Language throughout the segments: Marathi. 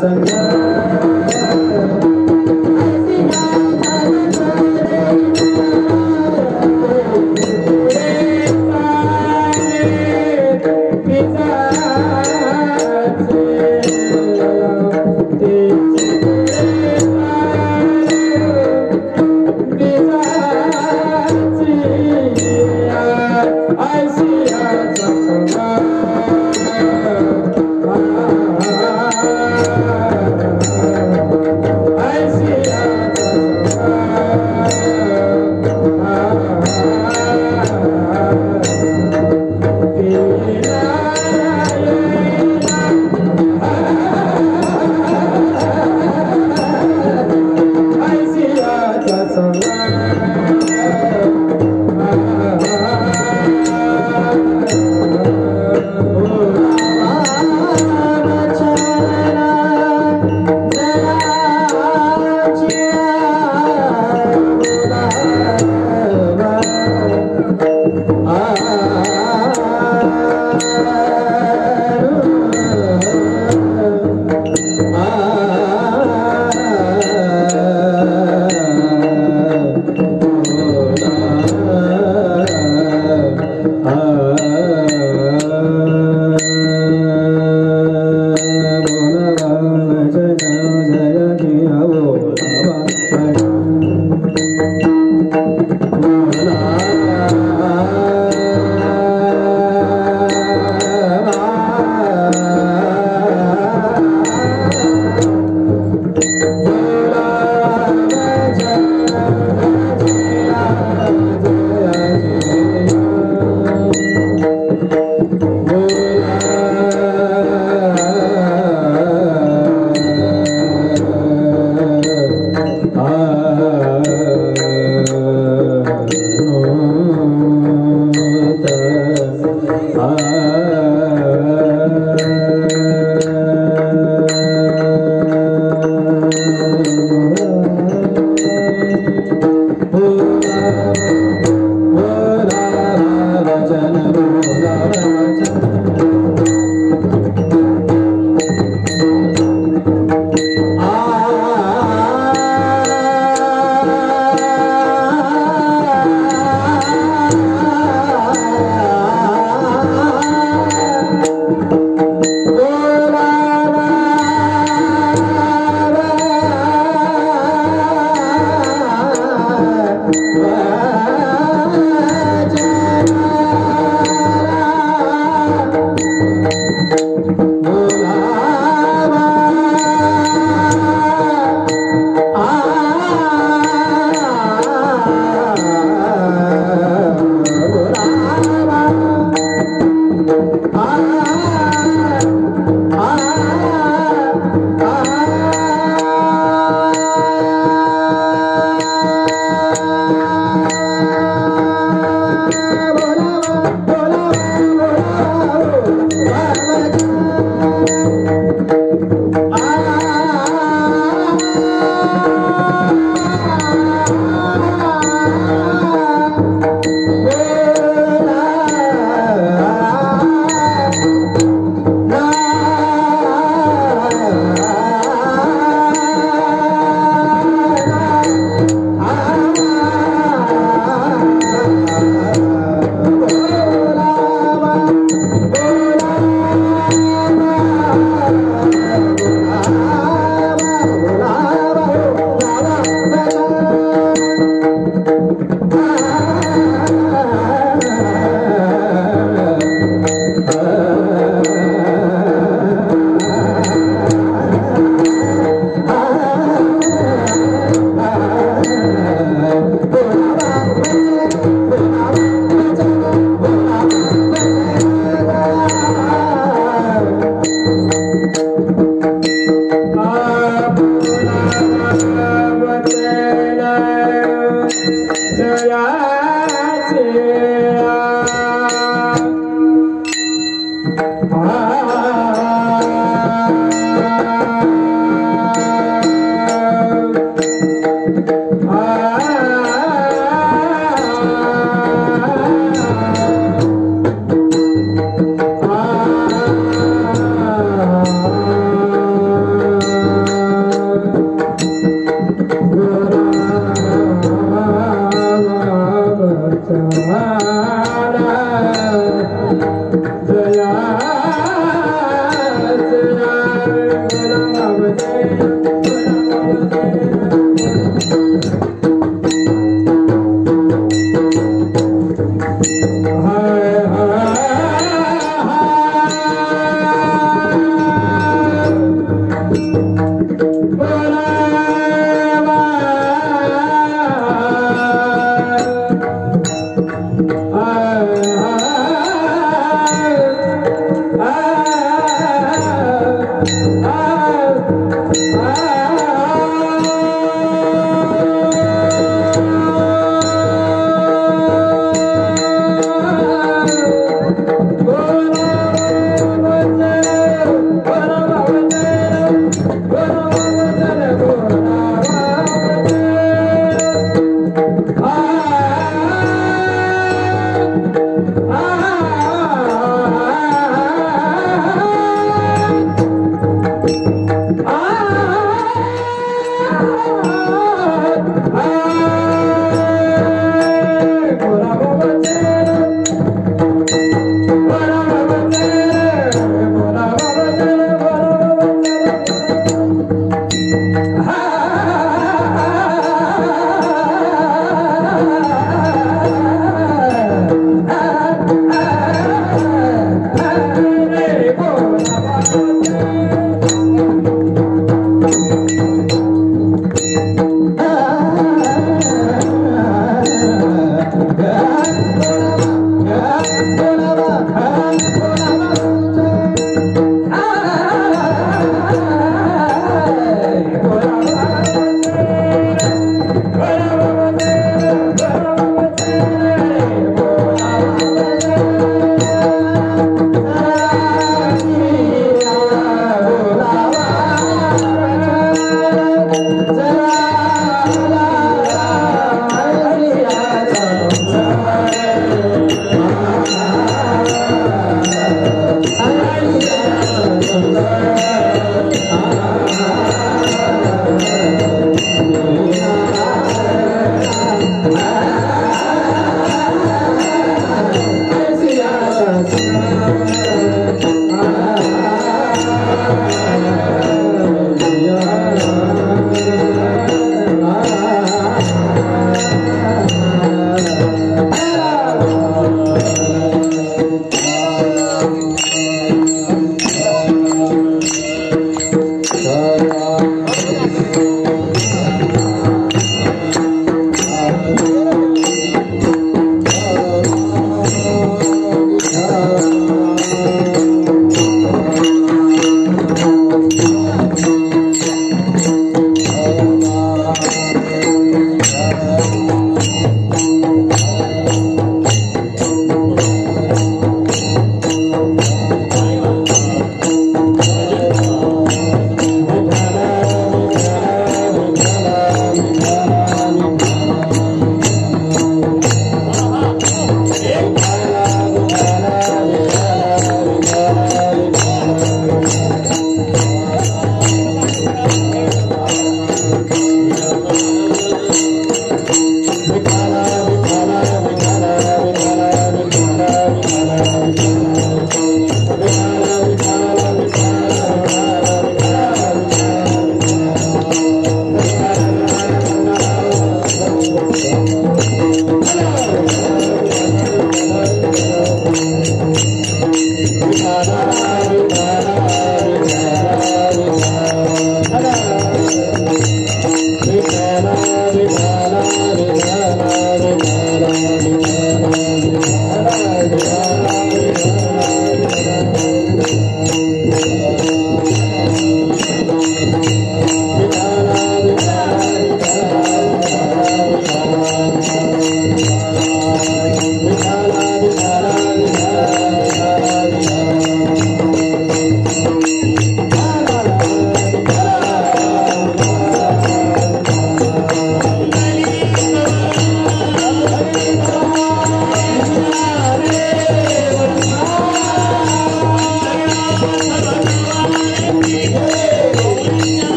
संग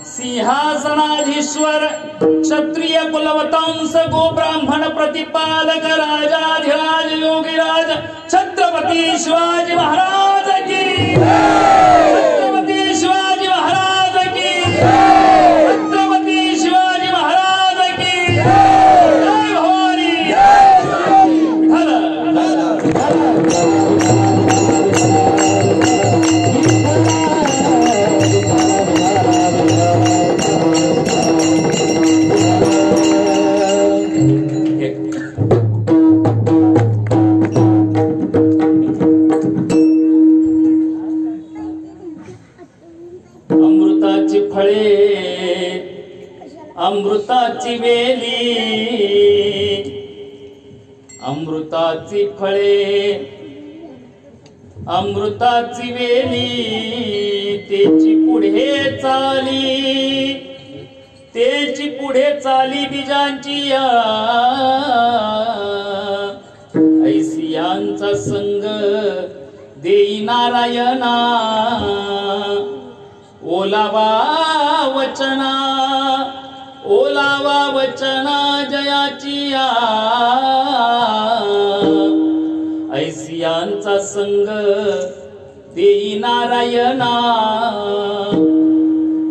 सिंहासनाधीश्वर क्षत्रिय कुलवतंस गो ब्राह्मण प्रतिपालक राजाधिराज योगिराज छत्रपति शिवाजी महाराज की, छत्रपति शिवाजी महाराज की, छत्रपति शिवाजी महाराज की जय भवानी। अमृताची फळे अमृताची वेली, अमृताची फळे अमृताची वेली, तेची पुढे चाली तेची पुढे चाली बीजांची या, ऐसियांचा संग देई नारायणा, ओलावा वचना ओलावा वचना जयाची या, ऐसियांचा संग देई नारायणा,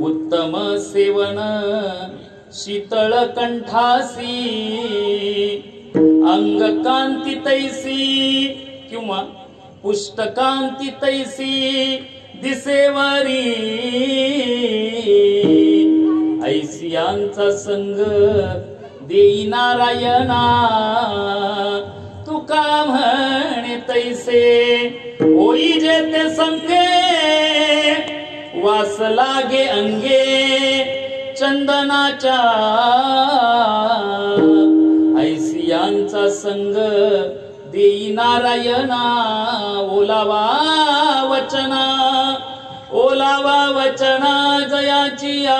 उत्तम सेवन शीतळ कंठासी, अंग कांती तैसी किंवा पुष्टकांती तैसी दिसेवारी, ऐसियांचा संग देई नारायणा, तुका म्हणे तैसे होई जेते संगे, वास लागे अंगे चंदनाच्या, ऐसियांचा संग देई नारायणा, ओलावा वचना ओलावा वचना जयाची या,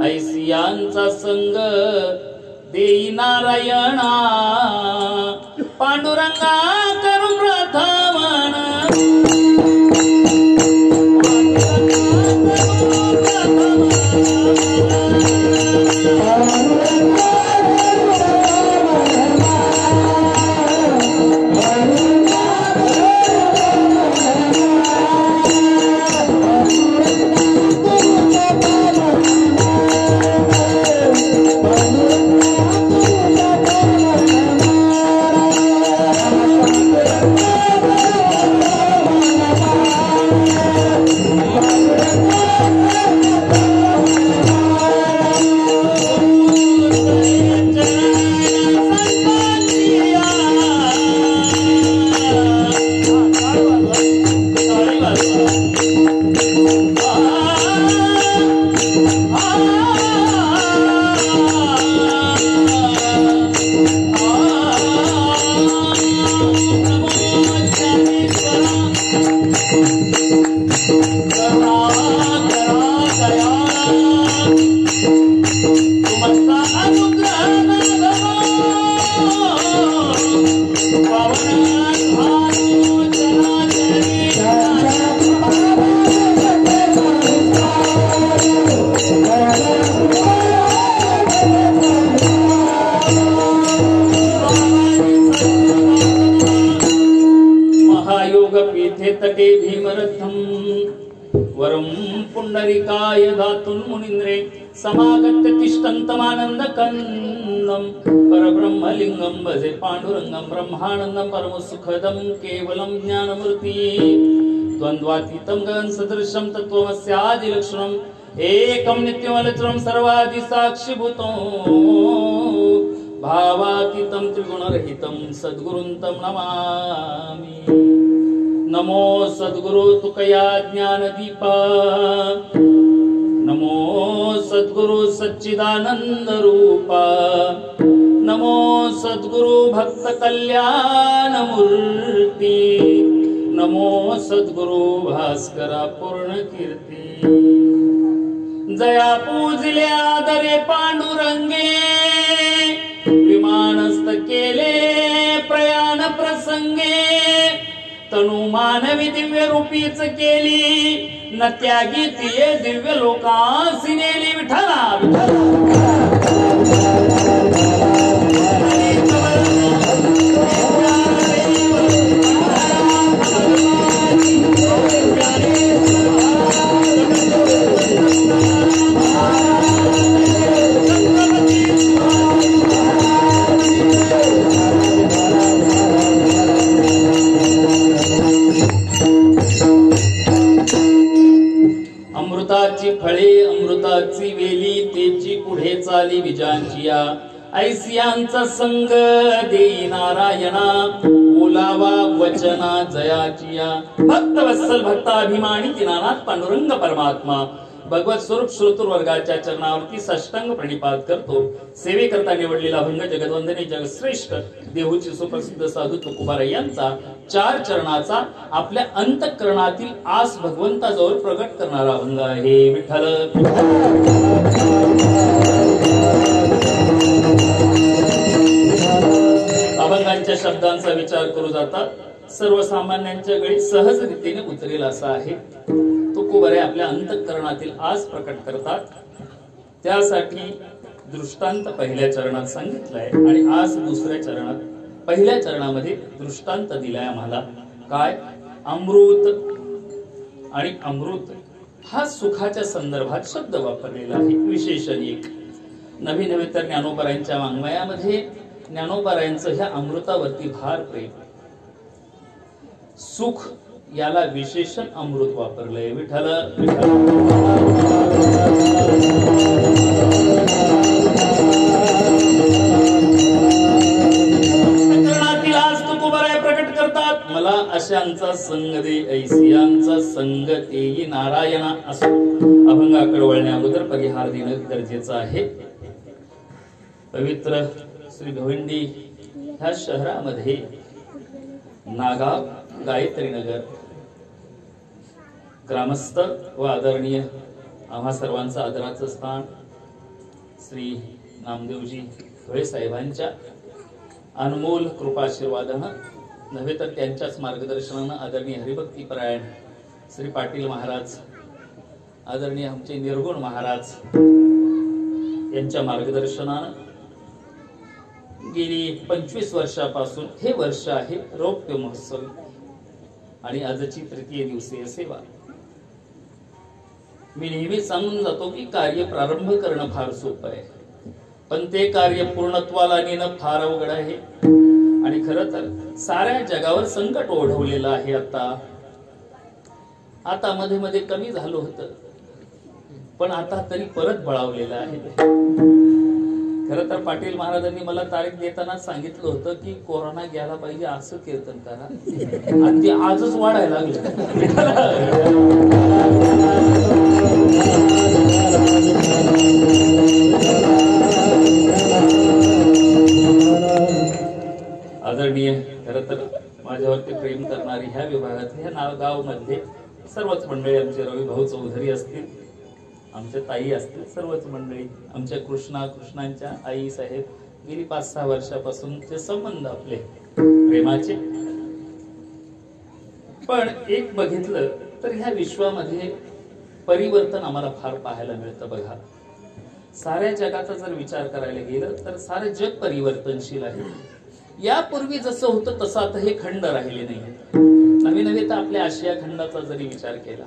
ऐसियांचा संग देई नारायणा, पांडुरंगा करू प्रथमन मध्ये तटे भीमरथम वरम पुंडरीकाय दातुं मुनीन्द्रे समागत्य तिष्ठन्तमानन्दकन्दं परब्रह्मलिङ्गं भजे पाण्डुरङ्गं ब्रह्मानन्दं परमसुखदं केवलं ज्ञानमूर्ति द्वन्द्वातीतं गगनसदृशं तत्त्वमस्यादिलक्षणम् एकं नित्यमलचरं सर्वादिसाक्षिभूतं भावातीतं त्रिगुणरहितं सद्गुरुं तं नमामि। नमो सद्गुरु तुकया ज्ञानदीपा नमो सद्गुरु सच्चिदानंद रूपा नमो सद्गुरु भक्त कल्याण मूर्ती नमो सद्गुरु भास्करा पूर्ण कीर्ती जया पूजिले आदरे पांडुरंगे विमानस्थ केले प्रयाण प्रसंगे तनु मानवी दिव्य रूपीच केली न त्यागी तिये दिव्य लोकांसी नेली विठ्ठला अमृताची फळे अमृताची वेली तेची पुढे चाली विजांचिया ऐसियांचा संग देई नारायणा बोलावा वचना जयाचिया भक्त वत्सल भक्ताभिमानी दिनानाथ पांडुरंग परमात्मा भगवत स्वरूप श्रोतृ वर्गाच्या चरणावरती साष्टांग प्रणिपात करतो। सेवेकरता निवडलेला अभंग जगद्वंदने जगश्रेष्ठ देहूची सुप्रसिद्ध साधू तुकोबाराय यांचा 4 चरणाचा आपल्या अंतःकरणातील आस भगवंताजवळ प्रगट करणारा अभंग आहे। विठ्ठल अभंगांच्या शब्दांचा विचार करू जाता सर्वसामान्यांच्या गळी सहज रीतीने उतरेल असा आहे। तुकोबाराय आपल्या अंतःकरणातील आस प्रकट करतात, त्यासाठी दृष्टांत पहिल्या चरणात सांगितलाय आणि आस दुसऱ्या चरणात। पहिल्या चरणामध्ये दृष्टांत दिलाय आम्हाला काय, अमृत आणि अमृत हा सुखाच्या संदर्भात शब्द वापरलेला आहे। विशेषण एक नवी नवी तर ज्ञानोबारायांच्या वाङ्मयामध्ये ज्ञानोबारायांचं ह्या अमृतावरती भार प्रेम, सुख याला विशेषण अमृत वापरलंय। विठ्ठल तुकोबाराय प्रकट करतात, मला अशांचा संग दे ऐसियांचा संग तेई नारायणा। असो अभंगाकडे वळण्या अगोदर परिहार देणं गरजेचं आहे। पवित्र श्री भिवंडी ह्या शहरामध्ये नागाव गायत्री नगर ग्रामस्थ व आदरणीय आम्हा सर्वांचं आदराचं स्थान श्री नामदेवजी धुळे साहेबांच्या अनमोल कृपाशीर्वादानं नव्हे तर त्यांच्याच मार्गदर्शनानं आदरणीय हरिभक्तीपरायण श्री पाटील महाराज, आदरणीय आमचे निर्गुण महाराज यांच्या मार्गदर्शनानं गेली 25 वर्षापासून हे वर्ष आहे रौप्य महोत्सव आणि आजची तृतीय दिवसीय सेवा। मी नेहमी सांगून जातो की कार्य प्रारंभ करणं फार सोपं आहे, पण ते कार्य पूर्णत्वाला नेणं फार अवघड आहे। आणि खरं तर साऱ्या जगावर संकट ओढवलेलं आहे। आता मध्ये मध्ये कमी झालं होतं, पण आता तरी परत बळावलेलं आहे। खरं तर पाटील महाराजांनी मला तारीख देताना सांगितलं होतं की कोरोना गेला पाहिजे असं कीर्तन करा, आणि ते आजच वाढायला लागलं। आदरणीय खरं तर माझ्यावरती प्रेम करणारी ह्या विभागातल्या नागाव मध्ये सर्वच मंडळी, आमचे रवी भाऊ चौधरी असतील, आमच्या ताई असतील, सर्वच मंडळी, आमच्या कृष्णांच्या आई साहेब, गेली 5-6 वर्षापासूनचे संबंध आपले प्रेमाचे। पण एक बघितलं तर ह्या विश्वामध्ये परिवर्तन आम्हाला फार पाहायला मिळतं। बघा, साऱ्या जगाचा जर विचार करायला गेलं तर सारे जग परिवर्तनशील आहे। यापूर्वी जसं होतं तसं आता हे खंड राहिले नाही। नवे नवे तर आपल्या आशिया खंडाचा जरी विचार केला,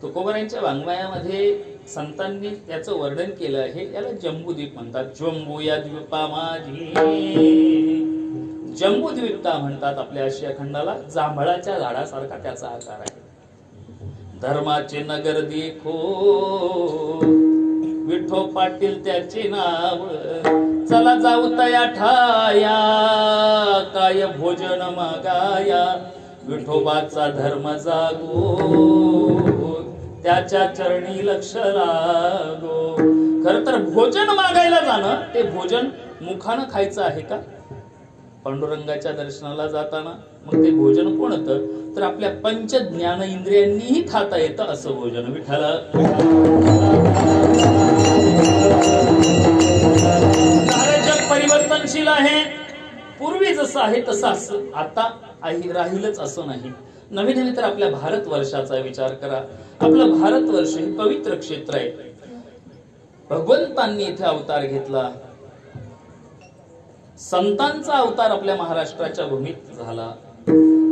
तुकोबारायांच्या वाङ्मयामध्ये संतांनी त्याचं वर्णन केलं आहे. याला जम्बूद्वीप म्हणतात. जम्बू या द्वीपा माझी, जम्बूद्वीप का म्हणतात आपल्या आशिया खंडाला? जांभळाच्या झाडासारखा त्याचा आकार आहे. धर्माचे नगर देखो, विठो पाटील त्याचे नाव, चला जाऊ तया ठाया, काय भोजन मागाया, विठोबाचा धर्म जागो, त्याच्या चरणी लक्ष लागो. खर तर भोजन मागायला जाणं, ते भोजन मुखानं खायचं आहे का? पांडुरंगाच्या दर्शनाला जाताना मग ते भोजन कोणतं? तर आपल्या पंच ज्ञान इंद्रियांनीही खाता येतं असं भोजन. विठ्ठल सारे जग परिवर्तनशील आहे. पूर्वी जसं आहे तसं आता राहीलच असं नाही. नवे नवे तर आपल्या भारतवर्षाचा विचार करा. आपलं भारतवर्ष हे पवित्र क्षेत्र आहे. भगवंतांनी इथे अवतार घेतला. संतांचा अवतार आपल्या महाराष्ट्राच्या भूमीत झाला.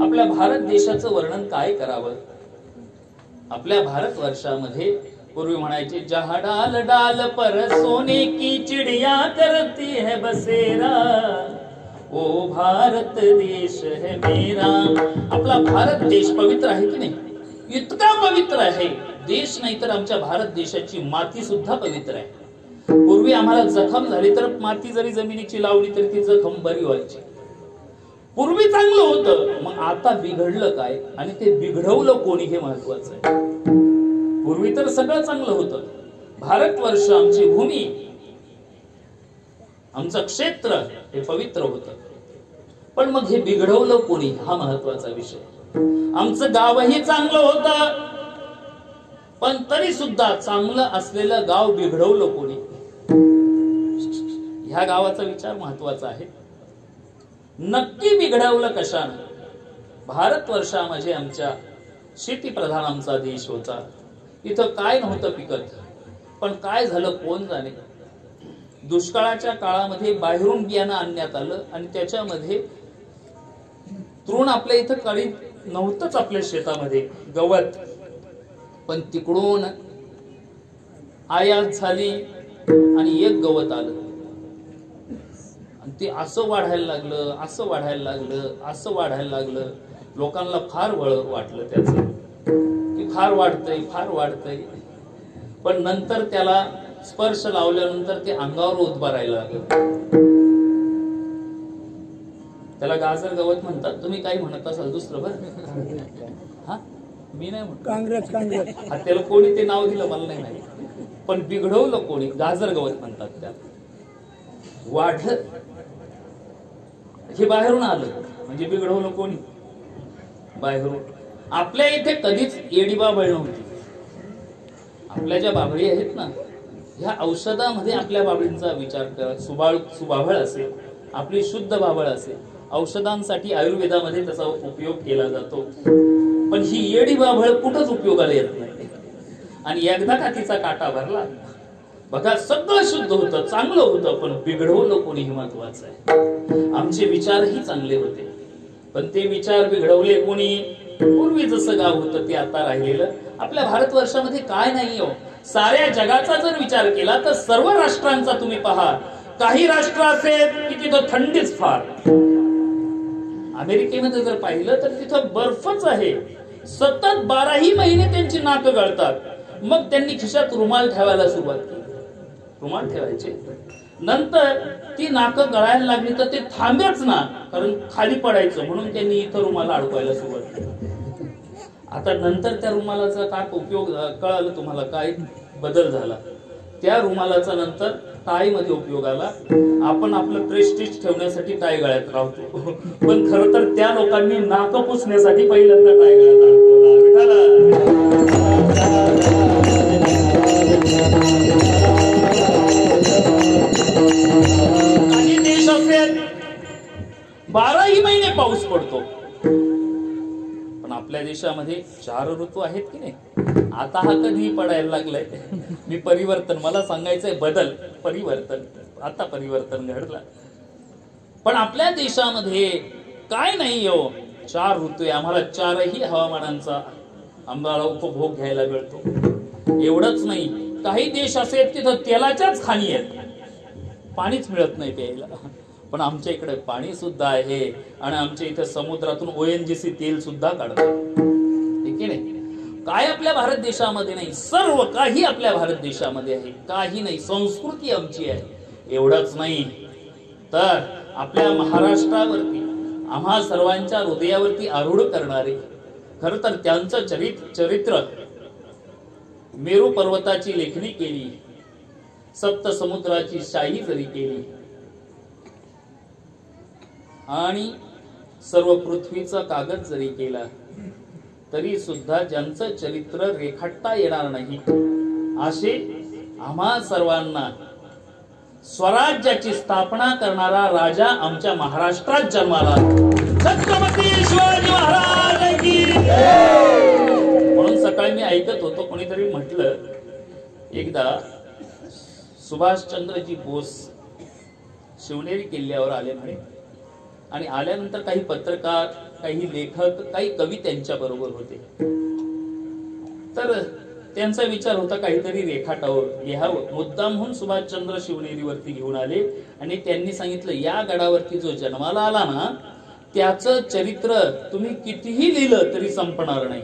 आपल्या भारत देशाचं वर्णन काय करावं? आपल्या भारतवर्षामध्ये पूर्वी म्हणायचे, जहा डाल डाल पर सोने की चिड़िया करती है बसेरा, ओ भारत देश है मेरा. आपला भारत देश पवित्र आहे की नाही? इतका पवित्र आहे देश, नाही तर आमच्या भारत देशाची माती सुद्धा पवित्र आहे. पूर्वी आम्हाला जखम झाली तर माती जरी जमिनीची लावली तरी ती जखम बरी व्हायची. पूर्वी चांगलं होतं, मग आता बिघडलं काय आणि ते बिघडवलं कोणी हे महत्वाचं आहे. पूर्वी तर सगळं चांगलं होतं. भारतवर्ष, आमची भूमी, आमचं क्षेत्र हे पवित्र होतं. पण मग हे बिघडवलं कोणी हा महत्वाचा विषय. आमचं गावही चांगलं होतं, पण तरी सुद्धा चांगलं असलेलं गाव बिघडवलं कोणी? ह्या गावाचा विचार महत्वाचा आहे. नक्की बिघडवलं कशानं? भारतवर्षामध्ये आमच्या शेतीप्रधान आमचा देश होता. इथं काय नव्हतं पिकत, पण काय झालं कोण जाणे. दुष्काळाच्या काळामध्ये बाहेरून बियाणं आणण्यात आलं आणि त्याच्यामध्ये तृण आपल्या इथं काळी नव्हतंच आपल्या शेतामध्ये, गवत. पण तिकडून आयात झाली आणि एक गवत आलं आणि ते असं वाढायला लागलं, असं वाढायला लागलं, असं वाढायला लागलं. लोकांना फार वळ वाटलं त्याचं, की फार वाढतंय, फार वाढतंय. पण नंतर त्याला स्पर्श लावल्यानंतर ते अंगावर उद्भरायला लागलं. त्याला गाजर गवत म्हणतात. तुम्ही काही म्हणत असाल दुसरं बरं? हा, मी नाही म्हणतो. काँग्रेस त्याला कोणी ते नाव दिलं मला नाही माहिती, पण बिघडवलं कोणी? गाजर गवत म्हणतात त्याला. वाढलं, हे बाहेरून आलं म्हणजे बिघडवलं कोणी? बाहेरून. आपल्या इथे कधीच येडी बाबळ नव्हती. आपल्या ज्या बाबळी आहेत ना, ह्या औषधामध्ये आपल्या बाबळींचा विचार करा. सुबाबळ असेल, आपली शुद्ध बाबळ असेल, औषधांसाठी आयुर्वेदामध्ये त्याचा उपयोग केला जातो. पण ही येडी बाबळ कुठंच उपयोगाला येत नाही. आणि एकदा का तिचा काटा भरला, बघा सगळं शुद्ध होतं, चांगलं होतं, पण बिघडवलं कोणी हे महत्वाचं आहे. आमचे विचारही चांगले होते, पण ते विचार बिघडवले कोणी? पूर्वी जसं गाव होतं ते आता राहिलेलं. आपल्या भारतवर्षामध्ये काय नाही हो. साऱ्या जगाचा जर विचार केला तर सर्व राष्ट्रांचा तुम्ही पहा. काही राष्ट्र असेल की तिथं थंडीच फार. अमेरिकेमध्ये जर पाहिलं तर तिथं बर्फच आहे. सतत 12ही महिने त्यांची नाकं गळतात. मग त्यांनी खिशात रुमाल ठेवायला सुरुवात केली. रुमाल ठेवायचे, नंतर ती नाकं गळायला लागली तर ते थांबच ना, कारण खाली पडायचं, म्हणून त्यांनी इथं रुमाल अडकवायला सुरुवात केली. आता नंतर त्या रुमालाचा काय उपयोग कळालं तुम्हाला? काय बदल झाला? त्या रुमालाचा नंतर टाय मध्ये उपयोग आला. आपण आपलं प्रेस्टिज ठेवण्यासाठी टाय गळ्यात राहतो, पण खरं तर त्या लोकांनी नाक पुसण्यासाठी पहिल्यांदा टाय गळ्यात काही देश असेल 12ही महिने पाऊस पडतो, पण आपल्या देशामध्ये 4 ऋतू आहेत की नाही? आता हा कधी पडायला लागलाय. मी परिवर्तन, मला सांगायचंय बदल, परिवर्तन. आता परिवर्तन घडलं. पण आपल्या देशामध्ये काय नाही हो. 4 ऋतू आहे, आम्हाला 4ही हवामानांचा आम्हाला उपभोग घ्यायला मिळतो. एवढंच नाही, काही देश असे आहेत तिथं तेलाच्याच खाणी आहेत, पाणीच मिळत नाही प्यायला. पण आमच्या इकडे पाणी सुद्धा आहे आणि आमच्या इथे समुद्रातून ONGC तेल सुद्धा काढतात. ठीक आहे नाही? काय आपल्या भारत देशामध्ये नाही, सर्व काही आपल्या भारत देशामध्ये आहे. काही नाही, संस्कृती आमची आहे. एवढंच नाही तर आपल्या महाराष्ट्रावरती आम्हा सर्वांच्या हृदयावरती आरूढ करणारे, खर तर त्यांचं चरित्र मेरू पर्वताची लेखणी केली, सप्त समुद्राची शाही जरी केली आणि सर्व पृथ्वीचा कागद जरी केला, तरी सुद्धा ज्यांचं चरित्र रेखाटता येणार नाही असे आम्हा सर्वांना स्वराज्याची स्थापना करणारा राजा आमच्या महाराष्ट्रात जन्माला, छत्रपती शिवाजी महाराज की जय. म्हणून सकाळी मी ऐकत होतो, कोणीतरी म्हटलं एकदा सुभाषचंद्रजी बोस शिवनेरी किल्ल्यावर आले म्हणे, आणि आल्यानंतर काही पत्रकार, काही लेखक, काही कवी त्यांच्या बरोबर होते. तर त्यांचा विचार होता काहीतरी रेखाटावर लिहावं. मुद्दामहून सुभाषचंद्र शिवनेरीवरती घेऊन आले आणि त्यांनी सांगितलं, या गडावरती जो जन्माला आला ना, त्याचं चरित्र तुम्ही कितीही लिहिलं तरी संपणार नाही,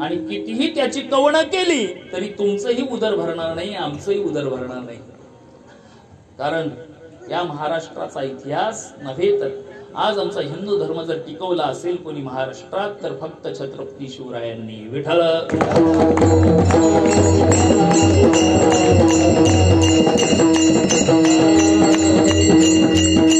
आणि कितीही त्याची कवणं केली तरी तुमचंही उदर भरणार नाही, आमचंही उदर भरणार नाही. कारण या महाराष्ट्राचा इतिहास नव्हे तर आज आमचा हिंदू धर्म जर टिकवला असेल कोणी महाराष्ट्रात, तर फक्त छत्रपती शिवरायांनी. विठ्ठल.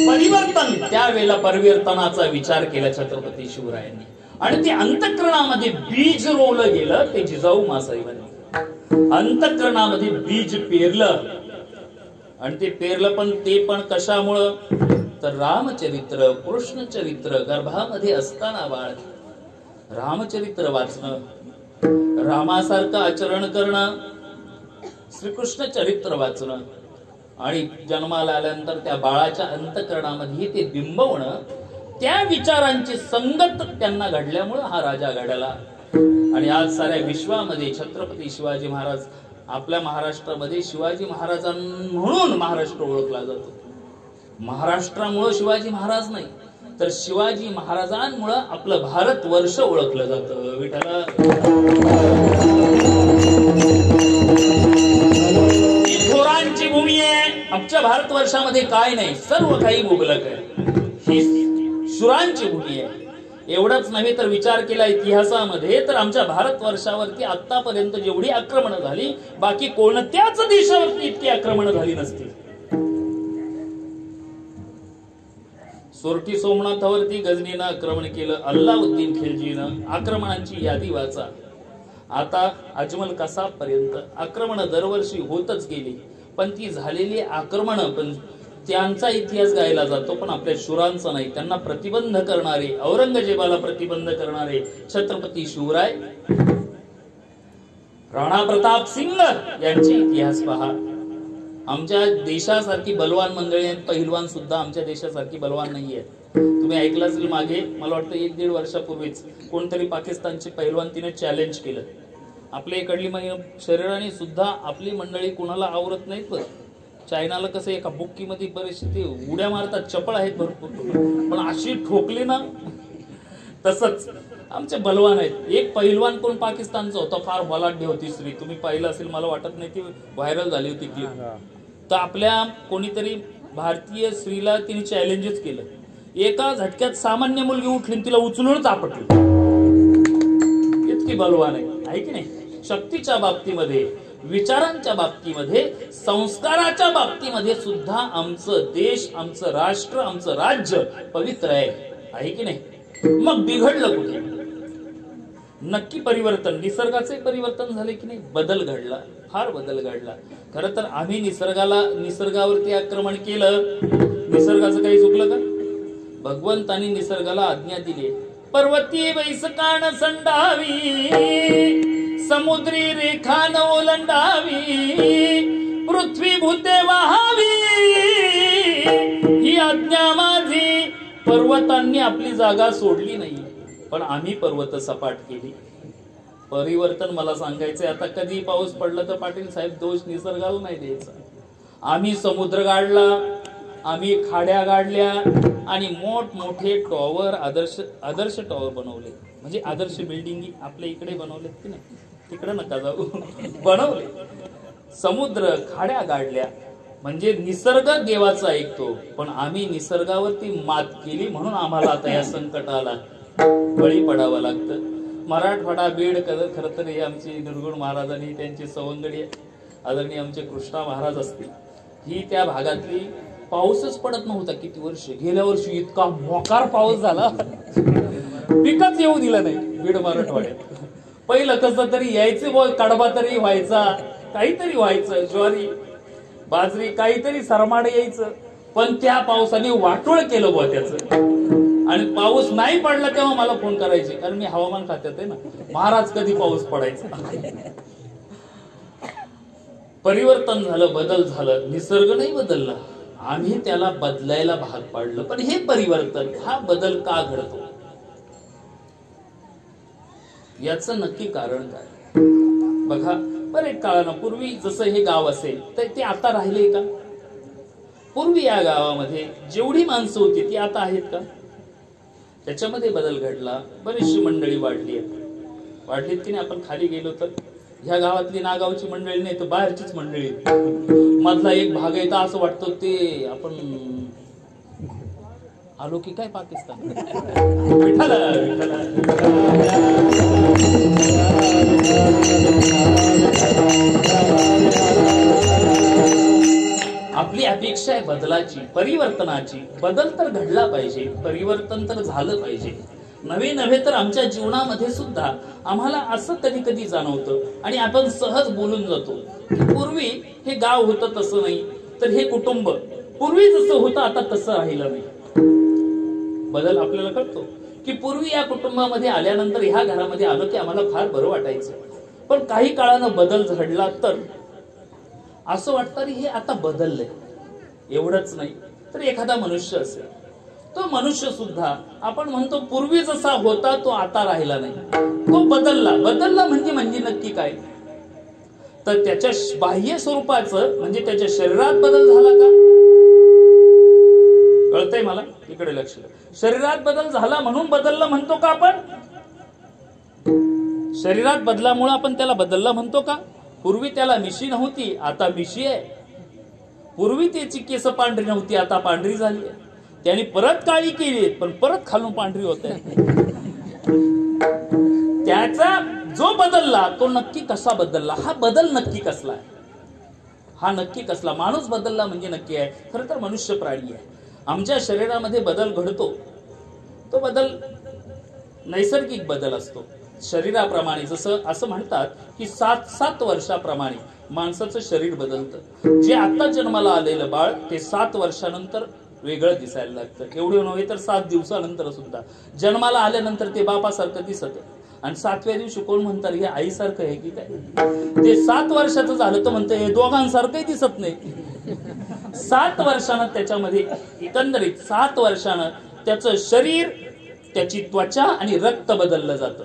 परिवर्तन, त्यावेळेला परिवर्तनाचा विचार केला छत्रपती शिवरायांनी, आणि ते अंतःकरणामध्ये बीज रोवलं गेलं. ते जिजाऊ मासाहेबांनी अंतःकरणामध्ये बीज पेरलं, आणि ते पेरलं पण कशामुळं, तर रामचरित्र, कृष्ण चरित्र गर्भामध्ये असताना बाळ रामचरित्र वाचणं, रामासारखं आचरण करणं, श्रीकृष्ण चरित्र वाचणं, आणि जन्माला आल्यानंतर त्या बाळाच्या अंतःकरणामध्ये ते बिंबवणं, त्या विचारांची संगत त्यांना घडल्यामुळे हा राजा घडला. आणि आज साऱ्या विश्वामध्ये छत्रपती शिवाजी महाराज, आपल्या महाराष्ट्रामध्ये शिवाजी महाराजां म्हणून महाराष्ट्र ओळखला जातो. महाराष्ट्रामुळे शिवाजी महाराज नाही, तर शिवाजी महाराजांमुळे आपलं भारत वर्ष ओळखलं जातं. विठ्ठल. ही थोरांची भूमी आहे. आमच्या भारतवर्षामध्ये काय नाही, सर्व काही मुबलक आहे. ही शुरांची भूमी आहे. एवढंच नव्हे तर विचार केला इतिहासामध्ये, तर आमच्या भारतवर्षावरती आतापर्यंत जेवढी आक्रमण झाली, बाकी कोणत्याच देशावरती इतकी आक्रमण झाली नसती. सोरठी सोमनाथावरती गजनीनं आक्रमण केलं, अल्लाउद्दीन खिलजीनं. आक्रमणांची यादी वाचा. आता अजमल कसाब पर्यंत आक्रमण दरवर्षी होतच गेली, पण ती झालेली आक्रमण पण त्यांचा इतिहास गायला जातो, पण आपल्या शूरांचा नाही. त्यांना प्रतिबंध करणारे, औरंगजेबाला प्रतिबंध करणारे छत्रपती शिवराय, राणा प्रताप सिंग यांचे इतिहास पहा. आमच्या देशासारखी बलवान मंडळी आहेत, पहिलवान सुद्धा आमच्या देशासारखी बलवान नाही आहेत. तुम्ही ऐकलं असेल मागे, मला वाटतं 1-1.5 वर्षापूर्वीच कोणतरी पाकिस्तानचे पहिलवान तिने चॅलेंज केलं. आपल्या इकडली शरीराने सुद्धा आपली मंडळी कुणाला आवरत नाहीत. बरं, चायनाला कसं एका बुक्कीमध्ये बरेचसे ते उड्या मारतात, चपळ आहेत भरपूर, पण अशी ठोकली ना, तसंच आमचे बलवान आहेत. एक पहिलवान कोण पाकिस्तानचा होता, फार बलाढ्य होती स्त्री, तुम्ही पाहिलं असेल, मला वाटत नाही ती व्हायरल झाली होती क्लिप. तर आपल्या कोणीतरी भारतीय स्त्रीला तिने चॅलेंजच केलं. एका झटक्यात सामान्य मुलगी उठली, तिला उचलूनच आपटली. इतकी बलवान आहे की नाही? शक्तीच्या बाबतीमध्ये, विचारांच्या बाबतीमध्ये, संस्काराच्या बाबतीमध्ये सुद्धा आमचं देश, आमचं राष्ट्र, आमचं राज्य पवित्र आहे की नाही? मग बिघडलं कुठे? नक्की परिवर्तन, निसर्गाचे परिवर्तन झाले की नाही? बदल घडला, फार बदल घडला. खरं तर आम्ही निसर्गावरती आक्रमण केलं. निसर्गाचं काही चुकलं का? भगवंतानी निसर्गाला आज्ञा दिली, पर्वती वैसकान संडावी, समुद्री रेखा न ओलांडावी, पृथ्वी भूते वाहावी, ही आज्ञा माझी पर्वतांनी आपली जागा सोडली नाही, पण आम्ही पर्वत सपाट केली. परिवर्तन मला सांगायचंय. आता कधी पाऊस पडला तर पाटील साहेब दोष निसर्गाला नाही द्यायचा. आम्ही समुद्र गाडला, आम्ही खाड्या गाडल्या आणि मोठमोठे टॉवर, आदर्श टॉवर बनवले. म्हणजे आदर्श बिल्डिंग आपल्या इकडे बनवलेत की नाही, तिकडे नका जाऊ, बनवले. समुद्र खाड्या गाडल्या. म्हणजे निसर्ग देवाचा ऐकतो, पण आम्ही निसर्गावरती मात केली म्हणून आम्हाला आता या संकटाला बळी पडावं लागतं. मराठवाडा बीड खर तर हे आमची निर्गुण महाराजांनी त्यांची सवंगडी आदरणीय आमचे कृष्णा महाराज असतील, ही त्या भागातली पाऊसच पडत नव्हता किती वर्ष. गेल्या वर्षी इतका मोकार पाऊस झाला, पिकच येऊ दिलं नाही बीड मराठवाड्यात. पहिलं कसं तरी यायचं, कडबा तरी व्हायचा, काहीतरी व्हायचं, ज्वारी बाजरी काहीतरी सरमाड यायचं. पण त्या पावसाने वाटोळ केलं बुवा त्याचं. आणि पाऊस नाही पडला तेव्हा मला फोन करायचे, कारण मी हवामान खात्यात आहे ना, महाराज कधी पाऊस पडायचा. परिवर्तन झालं, बदल झालं. निसर्ग नाही बदलला, आम्ही त्याला बदलायला भाग पाडलं. पण हे परिवर्तन, हा बदल का घडतो, याचं नक्की कारण काय बघा. बरेच काळानं पूर्वी जसं हे गाव असेल तर ते आता राहिले का? पूर्वी या गावामध्ये जेवढी माणसं होती ती आता आहेत का? त्याच्यामध्ये बदल घडला. बरीचशी मंडळी वाढलीत की नाही. आपण खाली गेलो तर ह्या गावातली नागावची मंडळी नाही तर बाहेरचीच मंडळी. मधला एक भाग आहे तर असं वाटतं ते आपण आलो की काय पाकिस्तान. विठ्ठल आपली अपेक्षा आहे बदलाची, परिवर्तनाची. बदल तर घडला पाहिजे, परिवर्तन तर झालं पाहिजे. नव्हे तर आमच्या जीवनामध्ये सुद्धा आम्हाला असं कधी कधी जाणवतं आणि आपण सहज बोलून जातो की पूर्वी हे गाव होतं तसं नाही, तर हे कुटुंब पूर्वी जसं होतं आता तसं राहिलं नाही. बदल आपल्याला कळतो की पूर्वी या कुटुंबामध्ये आल्यानंतर ह्या घरामध्ये आलं की आम्हाला फार बरं वाटायचं. पण काही काळानं बदल घडला तर असं वाटतं हे आता बदललंय. एवढंच नाही तर एखादा मनुष्य असेल, तो मनुष्य सुद्धा आपण म्हणतो पूर्वी जसा होता तो आता राहिला नाही, तो बदलला. बदलला म्हणजे नक्की काय? तर त्याच्या बाह्य स्वरूपाचं म्हणजे त्याच्या शरीरात बदल झाला का? कळतंय मला? इकडे लक्ष द्या. शरीरात बदल झाला म्हणून बदलला म्हणतो का आपण? शरीरात बदलामुळे आपण त्याला बदलला म्हणतो का? पूर्वी त्याला मिशी नव्हती, आता मिशी आहे. पूर्वी त्याची केस पांढरी नव्हती, आता पांढरी झाली. त्याने परत काळी केली पण परत खालून पांढरी होते. त्याचा जो बदलला तो नक्की कसा बदलला? हा बदल नक्की कसला आहे? हा नक्की कसला? माणूस बदलला म्हणजे नक्की आहे. खरं तर मनुष्य प्राणी आहे. आमच्या शरीरामध्ये बदल घडतो, तो बदल नैसर्गिक बदल असतो. शरीराप्रमाणे जसं असं म्हणतात की 7 वर्षाप्रमाणे माणसाचं शरीर बदलतं. जे आता जन्माला आलेलं बाळ ते 7 वर्षानंतर वेगळं दिसायला लागतं. एवढं नव्हे तर 7 दिवसानंतर सुद्धा. जन्माला आल्यानंतर ते बापासारखं दिसत आणि 7व्या दिवशी कोण म्हणतात हे आईसारखं आहे की काय? ते 7 वर्षाचं झालं तर म्हणतं हे दोघांसारखंही दिसत नाही. 7 वर्षानं त्याच्यामध्ये एकंदरीत 7 वर्षानं त्याचं शरीर, त्याची त्वचा आणि रक्त बदललं जातं.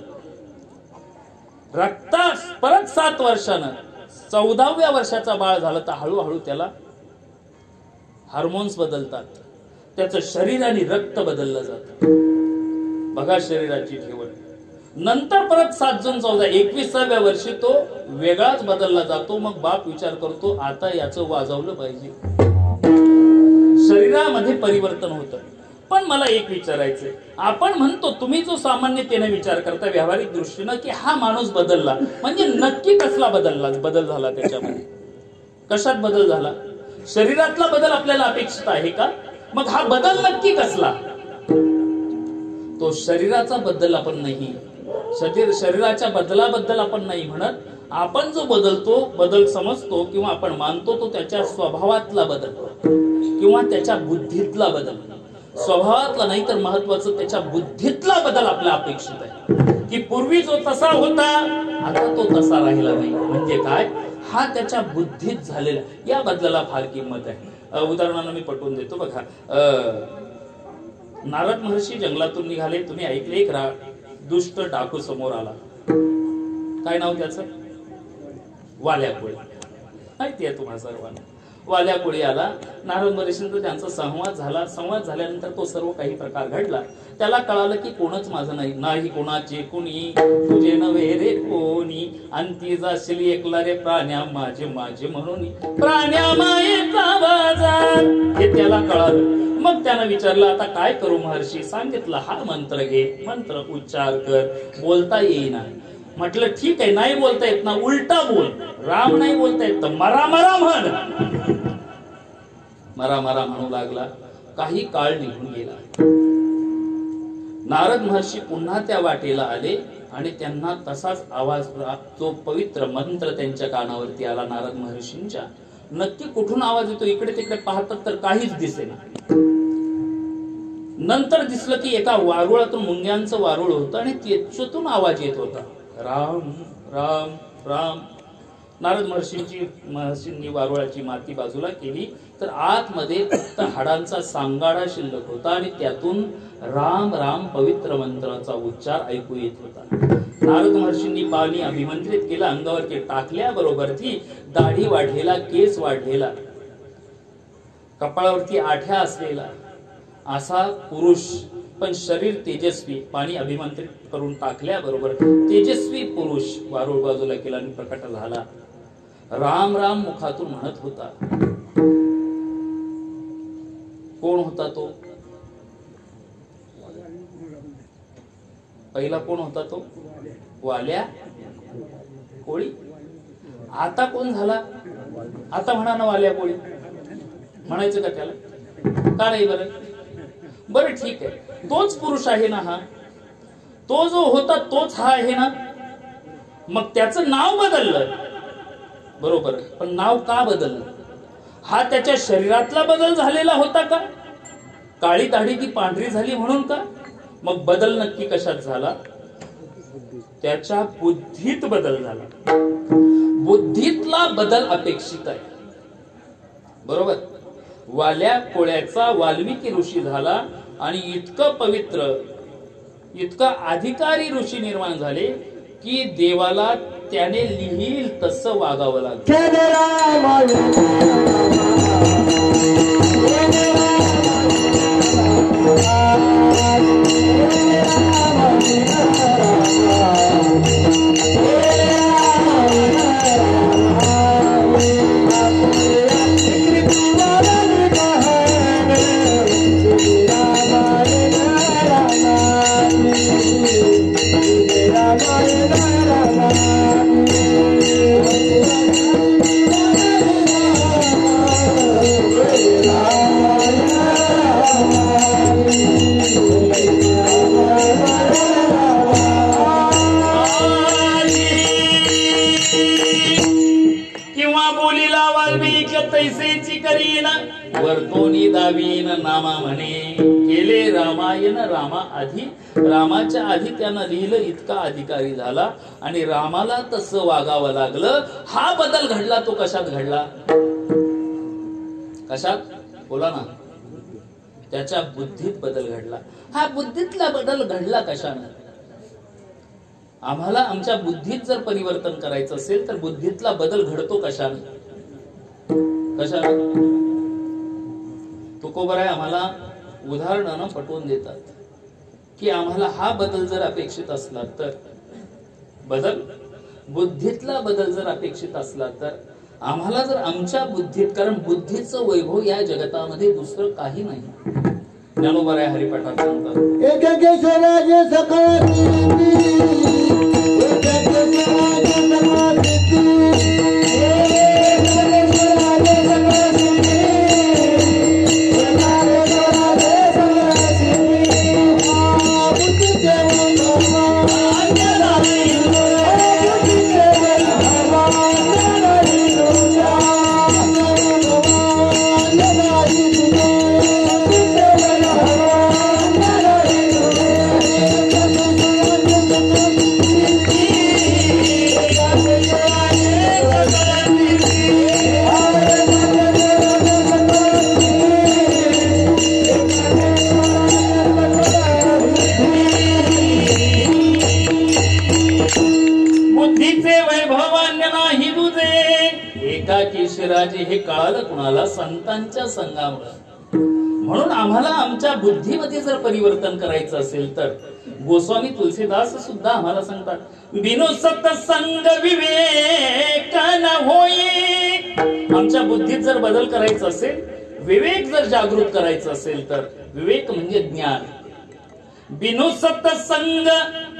रक्त परत 7 वर्षानं 14व्या वर्षाचा बाळ झालं तर हळूहळू त्याला हार्मोन्स बदलतात, त्याचं शरीर आणि रक्त बदललं जातं. बघा शरीराची ठेवण. नंतर परत 7 जून 14 21व्या वर्षी तो वेगळाच बदलला जातो. मग बाप विचार करतो आता याचं वाजवलं पाहिजे. शरीरामध्ये परिवर्तन होतं. पण मला एक विचारायचंय, आपण म्हणतो तुम्ही जो सामान्यतेने विचार करता व्यावहारिक दृष्टीनं की हा माणूस बदलला म्हणजे नक्की कसला बदल झाला? त्याच्यामध्ये कशात बदल झाला? शरीरातला बदल आपल्याला अपेक्षित आहे का? मग हा बदल नक्की कसला? तो शरीराचा बदल आपण नाही, शरीराच्या बदलाबद्दल आपण नाही म्हणत. आपण जो बदल समजतो किंवा आपण मानतो तो त्याच्या स्वभावातला बदल किंवा त्याच्या बुद्धीतला बदल. स्वभावातला नाही तर महत्वाचं त्याच्या बुद्धीतला बदल आपला अपेक्षित आहे. की पूर्वी जो तसा होता आता तो तसा राहिला नाही. म्हणजे काय? हा त्याच्या बुद्धीत झालेला. या बदलाला फार किंमत आहे. उदाहरणानं मी पटवून देतो. बघा नारद महर्षी जंगलातून निघाले. तुम्ही ऐकले एक दुष्ट डाकू समोर आला. काय नाव त्याचं? वाल्या कोळी. माहिती आहे तुम्हाला सर्वांना. वाल्या कोळी आला. नारद महर्षींचा त्यांचा संवाद झाला. संवाद झाल्यानंतर तो सर्व काही प्रकार घडला. त्याला कळालं की कोणच माझं नाही, नाही कोणाचे कुणी, तुझे नव्हे रे कोणी, अंती जाशील एकला रे प्राण्या माझे माझे म्हणून, प्राण्या मायेचा बाजार, हे त्याला कळालं. मग त्यानं विचारलं आता काय करू महर्षी? सांगितलं हा मंत्र घे, मंत्र उच्चार कर, बोलता येईना. म्हटलं ठीक आहे, नाही बोलता येत ना, उलटा बोल. राम नाही बोलता येत तर मरा मरा म्हण. मरा मरा म्हणू लागला. काही काळ निघून गेला. नारद महर्षी पुन्हा त्या वाटेला आले आणि त्यांना तसाच आवाज, तो पवित्र मंत्र त्यांच्या कानावरती आला नारद महर्षींच्या. नक्की कुठून आवाज येतो? इकडे तिकडे पाहतात तर काहीच दिसेना. नंतर दिसलं की एका वारुळातून, मुंग्यांचं वारुळ होतं आणि त्याच्यातून आवाज येत होता, राम राम राम. नारद महर्षींनी वारुळाची माती बाजूला केली तर आतमध्ये फक्त हाडांचा सांगाडा शिल्लक होता आणि त्यातून राम राम पवित्र मंत्राचा उच्चार ऐकू येत होता. नारद महर्षींनी पाणी अभिमंत्रित केलं, अंगावरती टाकल्याबरोबर ती दाढी वाढलेला, केस वाढलेला, कपाळावरती आठ्या असलेला असा पुरुष, पण शरीर तेजस्वी, पाणी अभिमंत्रित करून टाकल्याबरोबर तेजस्वी पुरुष वारुळ बाजूला केला आणि प्रकट झाला. राम राम मुखातून म्हणत होता. कोण होता तो? पहिला कोण होता तो? वाल्या कोळी. आता कोण झाला? आता म्हणा ना वाल्या कोळी म्हणायचं का त्याला? का नाही बरं? बरं ठीक आहे, तोच पुरुष आहे ना हा, तो जो होता तोच हा आहे ना. मग त्याचं नाव बदललं, बरोबर, पण नाव का बदललं? हा त्याच्या शरीरातला बदल झालेला होता का? काळी दाढी ती पांढरी झाली म्हणून का? मग बदल नक्की कशात झाला? त्याच्या बुद्धीत बदल झाला. बुद्धीतला बदल अपेक्षित आहे, बरोबर. वाल्या कोळ्याचा वाल्मिकी ऋषी झाला आणि इतकं पवित्र, इतका अधिकारी ऋषी निर्माण झाले की देवाला त्याने लिहिल तसं वागावं लागलं. वर्तोनी दावीन नामा म्हणे, केले रामायण रामा आधी, रामाच्या आधी त्यानं लिहिलं इतका अधिकारी झाला आणि रामाला तसं वागावं लागलं. हा बदल घडला तो कशात घडला? कशात? बोला ना. त्याच्या बुद्धीत बदल घडला. हा बुद्धीतला बदल घडला कशानं? आम्हाला आमच्या बुद्धीत जर परिवर्तन करायचं असेल तर बुद्धीतला बदल घडतो कशानं? कशानं? तुकोबराय आम्हाला उदाहरणानं पटवून देतात की आम्हाला हा बदल जर अपेक्षित असला तर, बदल बुद्धीतला बदल जर अपेक्षित असला तर आम्हाला जर आमच्या बुद्धीत, कारण बुद्धीचं वैभव या जगतामध्ये दुसरं काही नाही. ज्ञानोबराय हरिपाठात सांगतात, कुणाला? संतांच्या संगामुळे. म्हणून आम्हाला आमच्या बुद्धीमध्ये जर परिवर्तन करायचं असेल तर गोस्वामी तुलसीदास सुद्धा आम्हाला सांगतात, बिनु सत्संग विवेक न होई. आमच्या बुद्धीत जर बदल करायचा असेल, विवेक जर जागृत करायचं असेल तर, विवेक म्हणजे ज्ञान. बिनु सत्संग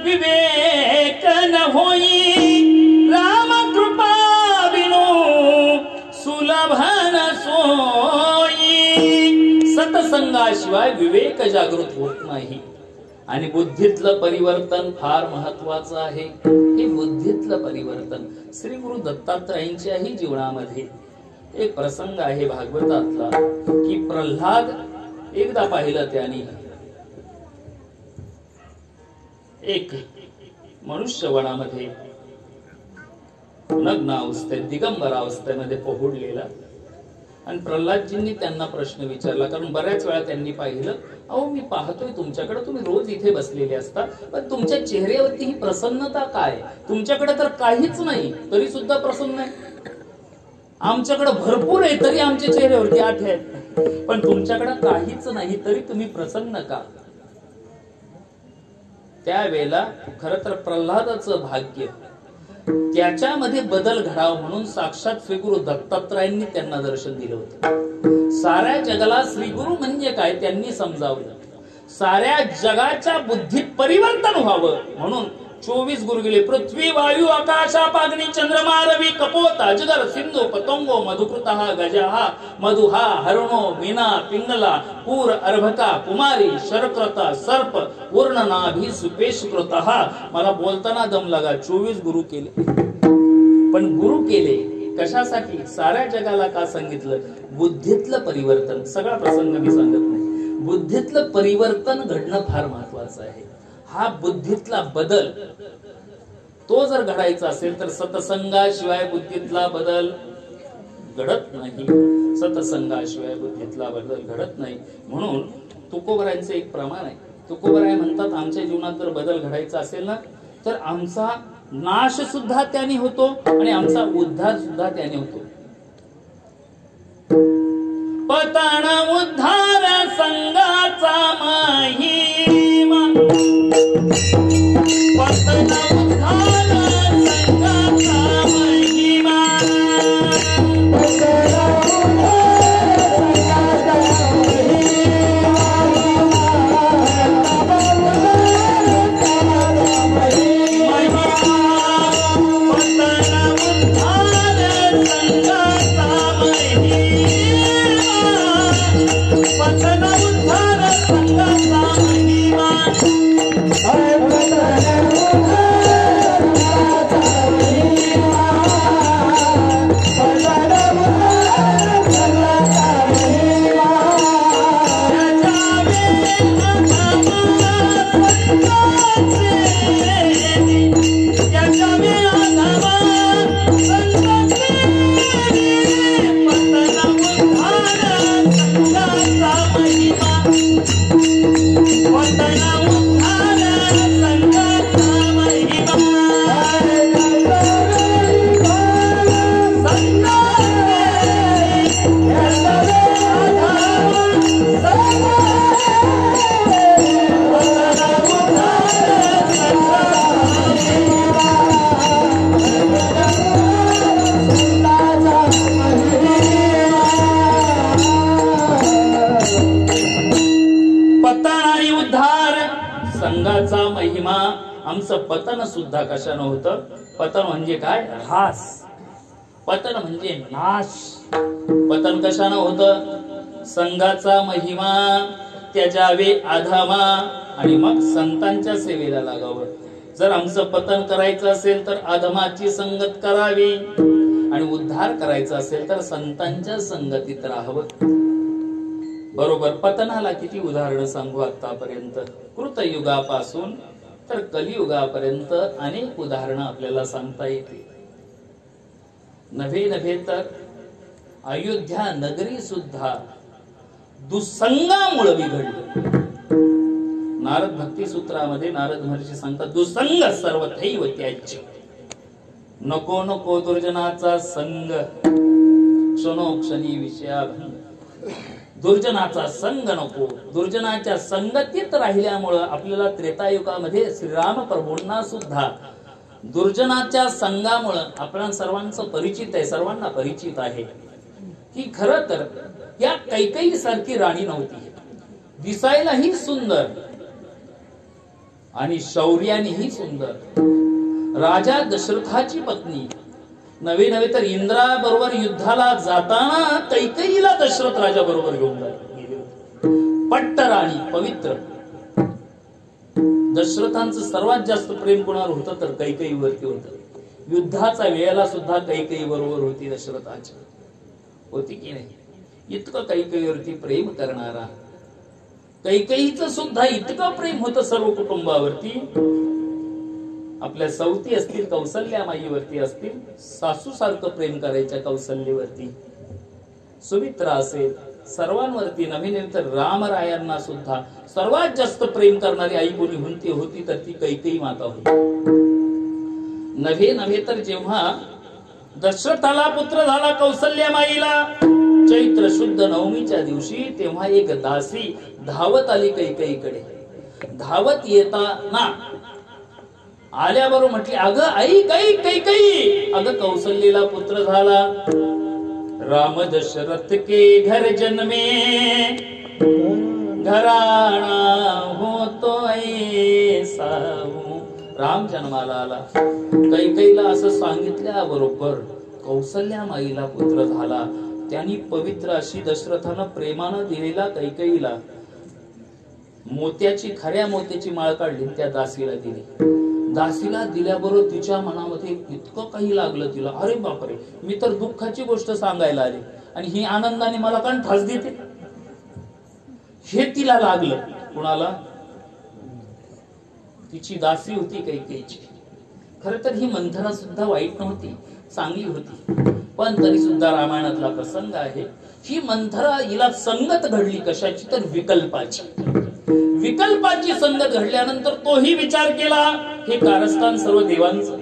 विवेक न होई, राम कृपा बिनु सुलभ न सोई. सत्संगाशिवाय विवेक जागृत होत नाही. आणि बुद्धीतलं परिवर्तन फार महत्वाचं आहे. हे बुद्धीतलं परिवर्तन श्री गुरु दत्तात्रयांच्याही जीवनामध्ये एक प्रसंग आहे भागवतातला, की प्रल्हाद एकदा पाहिलं त्याने एक मनुष्य वनामध्ये नग्न अवस्थेत, दिगंबर अवस्थेमध्ये पोहोडलेला. आणि प्रल्हादजींनी त्यांना प्रश्न विचारला, कारण बऱ्याच वेळा त्यांनी पाहिलं, अहो मी पाहतोय तुमच्याकडे, तुम्ही रोज इथे बसलेले असता, पण तुमच्या चेहऱ्यावरती ही प्रसन्नता काय? तुमच्याकडे तर काहीच नाही तरी सुद्धा प्रसन्न आहे. आमच्याकडे भरपूर आहे तरी आमच्या चेहऱ्यावरती आठे आहेत, पण तुमच्याकडे काहीच नाही तरी तुम्ही प्रसन्न का? त्यावेळेला खरं तर प्रल्हादाचं भाग्य, त्याच्यामध्ये बदल घडावा म्हणून साक्षात श्री गुरु दत्तात्रयांनी त्यांना दर्शन दिलं होतं. साऱ्या जगाला श्री गुरु म्हणजे काय त्यांनी समजावलं. साऱ्या जगाच्या बुद्धीत परिवर्तन व्हावं म्हणून 24 गुरु गेले. पृथ्वी वायू आकाशा पाग्नी चंद्रमा रवी कपोत अजगर सिंधू पतंगो मधुकृतः गजः मधुहा हरणो मीना पिंगला पूर अर्भका कुमारी शरक्रता सर्प पूर्णनाभी सुपेशकृतः. मला बोलताना दम लागा. 24 गुरु केले, पण गुरु केले कशासाठी? साऱ्या जगाला का सांगितलं? बुद्धीतलं परिवर्तन. सगळा प्रसंग मी सांगत नाही. बुद्धीतलं परिवर्तन घडणं फार महत्वाचं आहे. हा बुद्धीतला बदल तो जर घडायचा असेल तर सत्संगाशिवाय बुद्धीतला बदल घडत नाही. सत्संगाशिवाय बुद्धीतला बदल घडत नाही. म्हणून तुकोबरायांचं एक प्रमाण आहे. तुकोबराय म्हणतात, आमच्या जीवनात जर बदल घडायचा असेल ना तर आमचा नाश सुद्धा त्याने होतो आणि आमचा उद्धार सुद्धा त्याने होतो. पतन उद्धार संगाचा महिमा, पतन उद्धार संगाचा महिमा, संघाचा महिमा. आमचं पतन सुद्धा कशानं होतं? पतन म्हणजे काय? ऱ्हास. पतन म्हणजे नाश. पतन कशानं होतं? संघाचा महिमा त्याजावे आधामा आणि मग संतांच्या सेवेला लागावं. जर आमचं पतन करायचं असेल तर आधमाची संगत करावी आणि उद्धार करायचा असेल तर संतांच्या संगतीत राहावं. बरोबर. पतनाला किती उदाहरणं सांगू आतापर्यंत. कृतयुगापासून तर कलियुगापर्यंत अनेक उदाहरणं आपल्याला सांगता येतील. नव्हे तर अयोध्या नगरी सुद्धा दुसंगामुळे बिघडली. नारद भक्ती सूत्रामध्ये नारद महर्षी सांगतात, दुसंग सर्वथैव त्याज्य. नको नको दुर्जनाचा संग. क्षणोक्षणी विषयाभंग. दुर्जनाचा संग नको. दुर्जनाच्या संगतीत राहिल्यामुळं आपल्याला त्रेतायुगामध्ये श्रीराम प्रभूंना सुद्धा दुर्जनाच्या संघामुळं आपण सर्वांचं परिचित आहे, सर्वांना परिचित आहे की खरं तर या कैकेयी सारखी राणी नव्हती. दिसायलाही सुंदर आणि शौर्यानेही सुंदर. राजा दशरथाची पत्नी. नवे नवे तर इंद्रा बरोबर युद्धाला जाताना कैकेयीला दशरथ राजा बरोबर घेऊन गेले. पट्ट राणी, पवित्र. दशरथांचं सर्वात जास्त प्रेम कोणावर होतं तर कैकेयीवरती होतं. युद्धाचा वेळेला सुद्धा कैकेयी बरोबर होती दशरथाची. होती की नाही? इतकं कैकेयीवरती प्रेम करणारा. कैकेयीचं सुद्धा इतकं प्रेम होतं सर्व कुटुंबावरती. आपल्या सवती असतील, कौसल्यामाईवरती असतील, सासू सारखं प्रेम करायच्या कौसल्यवरती. सुमित्रा असेल, सर्वांवरती. नवीन तर रामरायांना सुद्धा सर्वात जास्त प्रेम करणारी आई कोणी होती तर ती कैकेयी माता होती. नव्हे तर जेव्हा दशरथाला पुत्र झाला कौसल्यामाईला चैत्र शुद्ध नवमीच्या दिवशी, तेव्हा एक दासी धावत आली कैकेयीकडे. धावत येताना आल्याबरोबर म्हटली, अगं आई कैकेयी, अगं कौसल्येला पुत्र झाला. राम दशरथ के घर जन्मे घराणा होतो ऐसा. राम जन्माला आला. कैकेयीला असं सांगितल्याबरोबर कौसल्यामाईला पुत्र झाला. त्यांनी पवित्र अशी दशरथानं प्रेमानं दिलेला कैकेयीला खऱ्या मोत्याची माळ काढली, त्या दासीला दिली. दासीला दिल्याबरोबर तिच्या मनामध्ये इतकं काही लागलं तिला. अरे बापरे, मी तर दुःखाची गोष्ट सांगायला आले आणि ही आनंदाने मला का ठास देते, हे तिला लागलं. कुणाला? तिची दासी होती कैकेयीची. खरं तर ही मंथरा सुद्धा वाईट नव्हती, चांगली होती. पण तरी सुद्धा रामायणातला प्रसंग आहे. ही मंथरा, हिला संगत घडली कशाची तर विकल्पाची. विकल्पाची संगत घडल्यानंतर तोही विचार केला, हे कारस्थान सर्व देवांचं,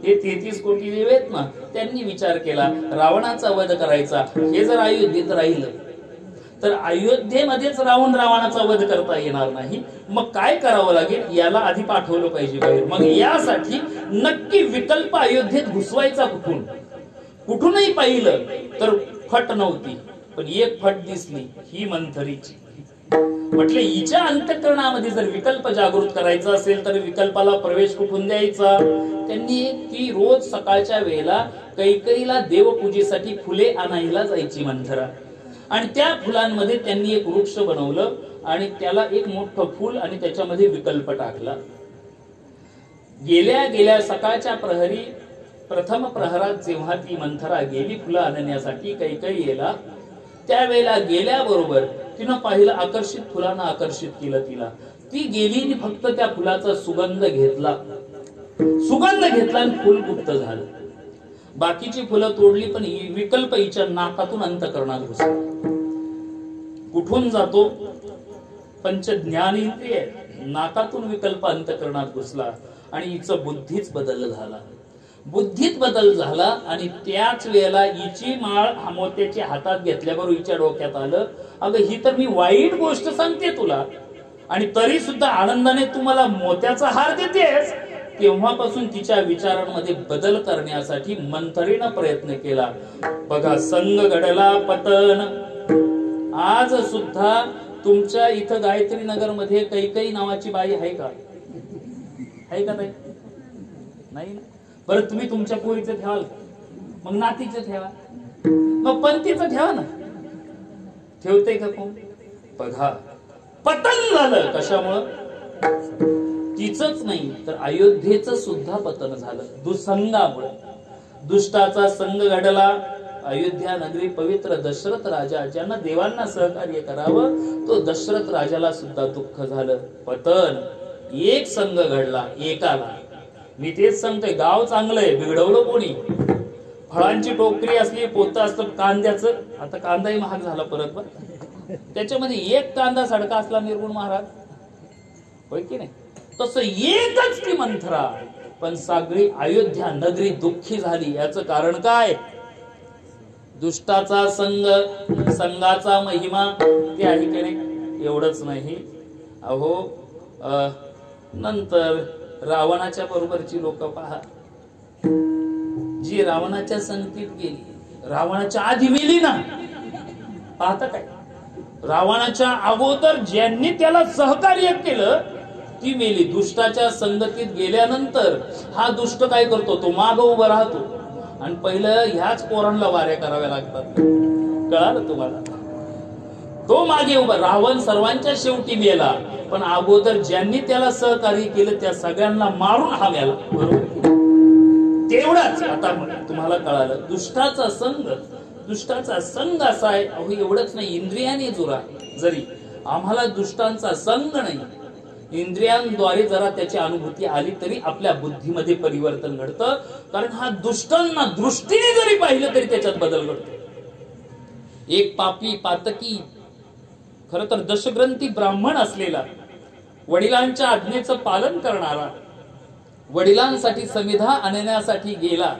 हे 33 कोटी देव आहेत ना, त्यांनी विचार केला रावणाचा वध करायचा. हे जर अयोध्येत राहिलं तर अयोध्येमध्येच राहून रावणाचा वध करता येणार नाही. मग काय करावं लागेल, याला आधी पाठवलं पाहिजे बाहेर. मग यासाठी नक्की विकल्प अयोध्येत घुसवायचा कुठून. कुठूनही पाहिलं तर फट नव्हती, पण एक फट दिसली, ही मंथरीची. म्हटले हिच्या अंतःकरणामध्ये जर विकल्प जागृत करायचा असेल तर विकल्पाला प्रवेश कुठून द्यायचा. त्यांनी ती रोज सकाळच्या वेळेला कैकेयीला देवपूजेसाठी फुले आणायला जायची मंथरा. आणि त्या फुलांमध्ये त्यांनी एक वृक्ष बनवलं आणि त्याला एक मोठं फुल आणि त्याच्यामध्ये विकल्प टाकला. गेल्या सकाळच्या प्रहरी प्रथम प्रहरात जेव्हा ती मंथरा गेली फुलं आणण्यासाठी कैकेयीला, त्यावेळेला गेल्याबरोबर तिनं पाहिलं, आकर्षित फुलांना आकर्षित केलं तिला. ती गेली आणि फक्त त्या फुलाचा सुगंध घेतला आणि फुल गुप्त झालं. बाकीची फुलं तोडली, पण विकल्प हिच्या नाकातून अंतःकरणात घुसला. कुठून जातो? पंच ज्ञानेंद्रिय, नाकातून विकल्प अंतःकरणात घुसला आणि हिचं बुद्धीच बदल झाला. बुद्धीत बदल झाला आणि त्याच वेळेला हिची माळ मोत्याच्या हातात घेतल्याबरोबर हिच्या डोक्यात आलं, अगं ही तर मी वाईट गोष्ट सांगते तुला आणि तरी सुद्धा आनंदाने तू मला मोत्याचा हार देतेस. तेव्हापासून तिच्या विचारांमध्ये बदल करण्यासाठी मंथरेनं प्रयत्न केला. बघा, संग घडला पतन. आज सुद्धा तुमच्या इथं गायत्री नगर मध्ये कैकेयी नावाची बाई आहे का? आहे का नाही? बरं, तुम्ही तुमच्या पोरीचं ठेवाल, मग नातीचं ठेवा, मग पंथीचं ठेवा ना. ठेवते का कोण? बघा, पतन झालं. कशामुळं? तिचंच नाही तर अयोध्येचं सुद्धा पतन झालं दुसंगामुळे. दुष्टाचा संग घडला. अयोध्या नगरी पवित्र दशरथ राजा, ज्यांना देवांना सहकार्य करावं, तो दशरथ राजाला सुद्धा दुःख झालं. पतन. एक संघ घडला एकाला. मी तेच सांगतोय, गाव चांगलंय, बिघडवलं कोणी? फळांची टोकरी असली, पोतं असतं कांद्याचं. आता कांदाही महाग झाला परत, पण त्याच्यामध्ये एक कांदा सडका असला निर्गुण महाराज, होय की नाही? तसं एकच ती मंथरा, पण सगळी अयोध्या नगरी दुःखी झाली. याचं कारण काय? दुष्टाचा संग, संघाचा महिमा ते आहे की नाही. एवढंच नाही, अहो नंतर रावणाच्या बरोबरची लोक पहा, जी रावणाच्या संगतीत गेली, रावणाच्या आधी मेली ना. पाहता काय, रावणाच्या अगोदर ज्यांनी त्याला सहकार्य केलं ती मेली. दुष्टाच्या संगतीत गेल्यानंतर हा दुष्ट काय करतो, तो माग उभा राहतो आणि पहिलं ह्याच पोरांना वाऱ्या कराव्या लागतात. कळालं तुम्हाला, तो मागे उभा. रावण सर्वांच्या शेवटी मेला, पण अगोदर ज्यांनी त्याला सहकार्य केलं त्या सगळ्यांना मारून हा मेला. बरोबर, तेवढाच आता तुम्हाला कळालं. दुष्टाचा संग, दुष्टाचा संग असा आहे. अहो एवढंच नाही, इंद्रियाने जुरा. जरी आम्हाला दुष्टांचा संग नाही, इंद्रियांद्वारे जरा त्याची अनुभूती आली तरी आपल्या बुद्धीमध्ये परिवर्तन घडतं. कारण हा दुष्टांना दृष्टीने जरी पाहिलं तरी त्याच्यात बदल घडतो. एक पापी पातकी, खर तर दशग्रंथी ब्राह्मण असलेला, वडिलांच्या आज्ञेचं पालन करणारा, वडिलांसाठी समिधा आणण्यासाठी गेला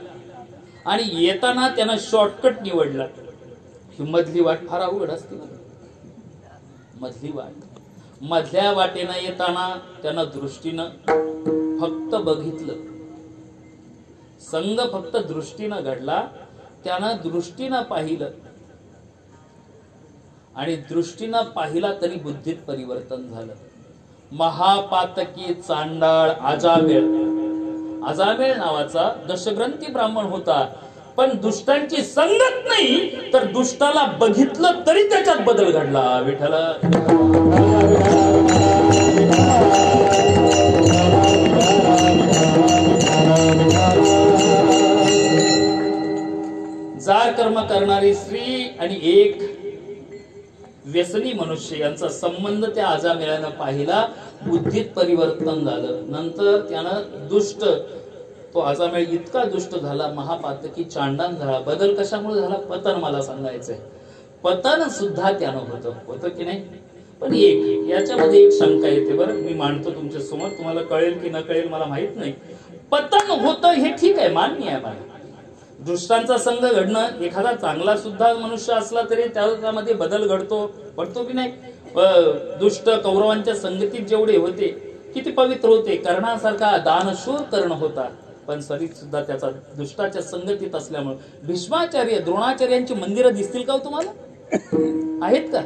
आणि येताना त्यानं शॉर्टकट निवडला. ही मधली वाट फार अवघड असते. मधली वाट, मधल्या वाटेनं येताना त्यानं दृष्टीनं फक्त बघितलं. संग फक्त दृष्टीनं घडला, त्यानं दृष्टीनं पाहिलं आणि दृष्टीनं पाहिला तरी बुद्धीत परिवर्तन झालं. महापातकी चांडाळ अजामेळ, अजामेळ नावाचा दशग्रंथी ब्राह्मण होता, पण दुष्टांची संगत नाही तर दुष्टाला बघितलं तरी त्याच्यात बदल घडला. विठ्ठल जार कर्म करणारी स्त्री आणि एक व्यसनी मनुष्य यांचा संबंध त्या अजामेळानं पाहिला, बुद्धीत परिवर्तन झालं. नंतर त्यानं दुष्ट, तो अजामेळ इतका दुष्ट झाला, महापातकी चांडान झाला. बदल कशामुळे झाला, पतन मला सांगायचंय. पतन सुद्धा त्यानं होतं की नाही. पण एक याच्यामध्ये एक शंका येते, बरं मी मांडतो तुमच्या समोर, तुम्हाला कळेल की न कळेल मला माहित नाही. पतन होतं हे ठीक आहे, मान्य आहे मला. दुष्टांचा संग घडणं, एखादा चांगला सुद्धा मनुष्य असला तरी त्यामध्ये बदल घडतो की नाही. दुष्ट कौरवांच्या संगतीत जेवढे होते किती पवित्र होते, कर्णासारखा दानशूर कर्ण होता, पण सरी सुद्धा त्याचा दुष्टाच्या संगतीत असल्यामुळे. भीष्माचार्य द्रोणाचार्यांची मंदिरं दिसतील का तुम्हाला, आहेत का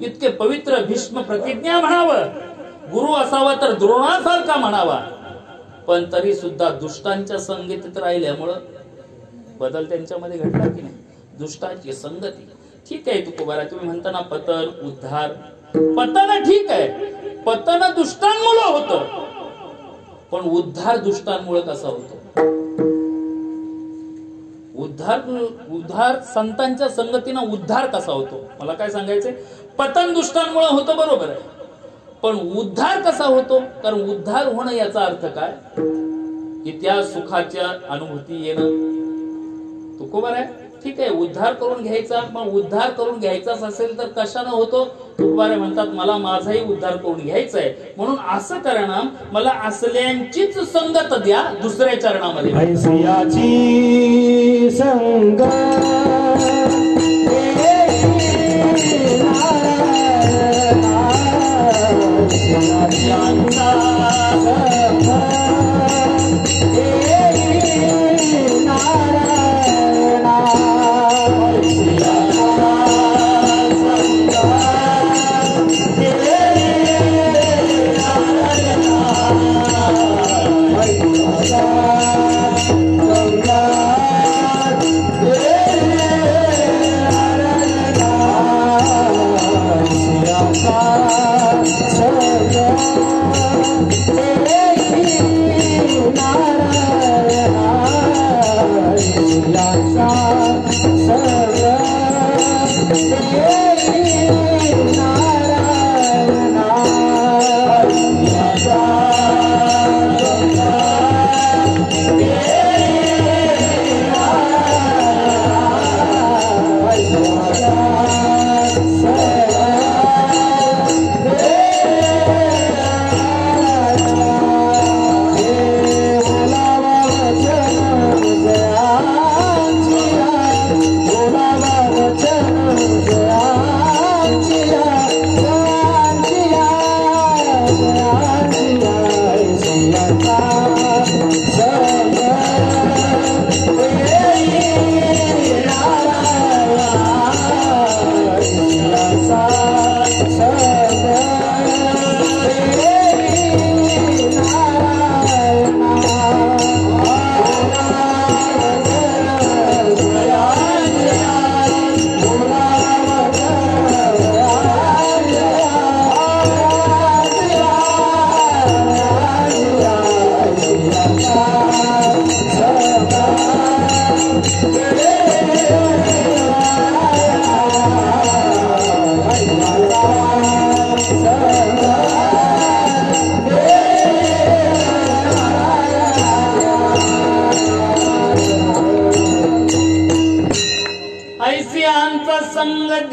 इतके पवित्र. भीष्म प्रतिज्ञा म्हणावं, गुरु असावा तर द्रोणासारखा म्हणावा, पण तरी सुद्धा दुष्टांच्या संगतीत राहिल्यामुळं बदल त्यांच्यामध्ये घडला की नाही. दुष्टांची संगती ठीक आहे. तुकोबारा तुम्ही म्हणता ना पतन उद्धार, पतन ठीक आहे, पतन दुष्टांमुळे होतं, पण उद्धार दुष्टांमुळे कसा होतो. उद्धार संतांच्या संगतीनं उद्धार कसा होतो. मला काय सांगायचंय, पतन दुष्टांमुळे होतं बरोबर आहे, पण उद्धार कसा होतो. कारण उद्धार होणं याचा अर्थ काय की त्या सुखाच्या अनुभूती येणं. तुकोबार आहे ठीक आहे, उद्धार करून घ्यायचा, पण उद्धार करून घ्यायचाच असेल तर कशानं होतो. तुकोबारे म्हणतात मला माझाही उद्धार करून घ्यायचा आहे, म्हणून असं करणं, मला असल्यांचीच संगत द्या दुसऱ्या चरणामध्ये. Hey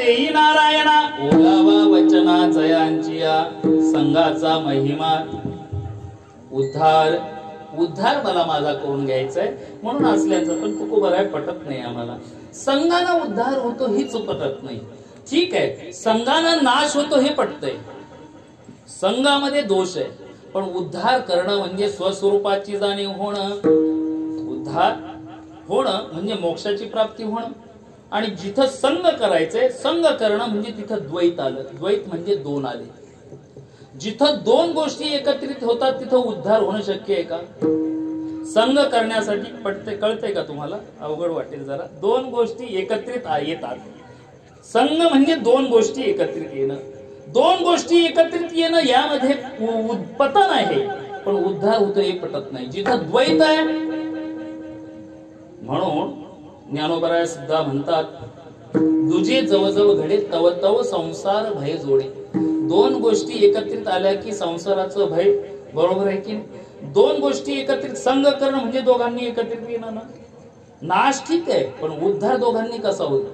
देई नारायणा ओलावा वचना जयांचिया संघाचा महिमा उद्धार उद्धार मला माझा करून घ्यायचाय म्हणून असल्याचं पण तुकोबराय पटत नाही आम्हाला. संघानं उद्धार होतो हीच पटत नाही. ठीक आहे संघानं नाश होतो हे पटतंय, संघामध्ये दोष आहे, पण उद्धार करणं म्हणजे स्वस्वरूपाची जाणीव होणं, उद्धार होणं म्हणजे मोक्षाची प्राप्ती होणं. आणि जिथं संघ करायचंय संघ करणं म्हणजे तिथं द्वैत आलं. द्वैत म्हणजे दोन आले. जिथं दोन गोष्टी एकत्रित होतात तिथं उद्धार होणं शक्य आहे का? संघ करण्यासाठी पटते कळतंय का तुम्हाला? अवघड वाटेल जरा. दोन गोष्टी एकत्रित येतात. संघ म्हणजे दोन गोष्टी एकत्रित येणं. दोन गोष्टी एकत्रित येणं यामध्ये पतन आहे, पण उद्धार होतो हे पटत नाही जिथं द्वैत आहे. म्हणून ज्ञानोबराय सुद्धा म्हणतात तुझे जवळजवळ घडे तव तव संसार भय जोडे. दोन गोष्टी एकत्रित आल्या की संसाराचं भय, बरोबर आहे की नाही? दोन गोष्टी एकत्रित संघ करणं म्हणजे दोघांनी एकत्रित येणं ना. नाश ठीक आहे पण उद्धार दोघांनी कसा होईल?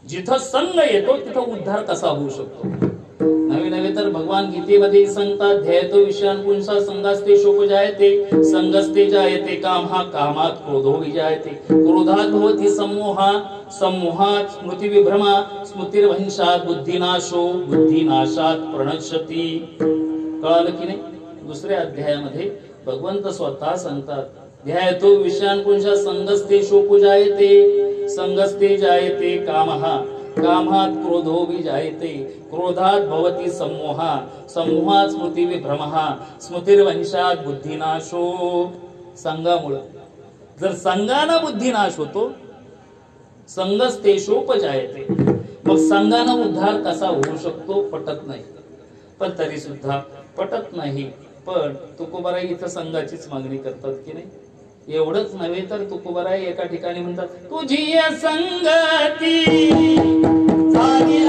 जिथं संघ येतो तिथं उद्धार कसा होऊ शकतो? नवे नवे तर भगवान गीतेमध्ये सांगतात ध्येयतो विषयान पुंसा संघास्ते शोक जायते संघस्ते जायते काम हा कामात क्रोधो विजायते क्रोधात भवति सम्मोहा सम्मोहात स्मृती विभ्रमा स्मृतिर्वंशात बुद्धिनाशो बुद्धिनाशात प्रणश्यति. कळालं की नाही? दुसऱ्या अध्यायामध्ये भगवंत स्वतः सांगतात ध्येयतो विषयान पुंसा संघस्ते शोक जायते संघस्ते जायते कामहा कामात क्रोधो विजायते क्रोधात भवति सम्मोहा सम्मोहात स्मृती विभ्रमः स्मृतिर्वंशात बुद्धिनाशो. संघामुळे जर संघानं बुद्धिनाश होतो संघस्तेषोपजायते, मग संघानं उद्धार कसा होऊ शकतो? पटत नाही. पण तरी सुद्धा पटत नाही. पण तुकोबाराय इथं संघाचीच मागणी करतात की नाही? एवढंच नव्हे तर तुकोबाराय एका ठिकाणी म्हणतात तुझी संगती झाली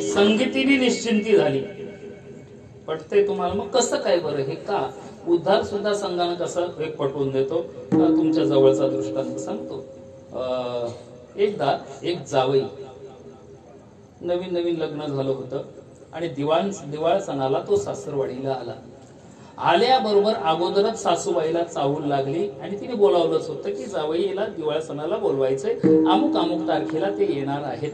संगतीने निश्चिंती झाली. पटतंय तुम्हाला? मग कसं काय बरं हे? का उद्धार सुद्धा संघानं कसं एक पटवून देतो? तुमच्या जवळचा दृष्टांत सांगतो. एकदा एक जावई नवीन नवीन लग्न झालं होतं आणि दिवाळ सणाला तो सासरवाडीला आला. आल्याबरोबर अगोदरच सासूबाईला चाहूल लागली आणि तिने बोलावलंच होतं की जावईला दिवाळ सणाला बोलवायचंय, अमुक अमुक तारखेला ते येणार आहेत.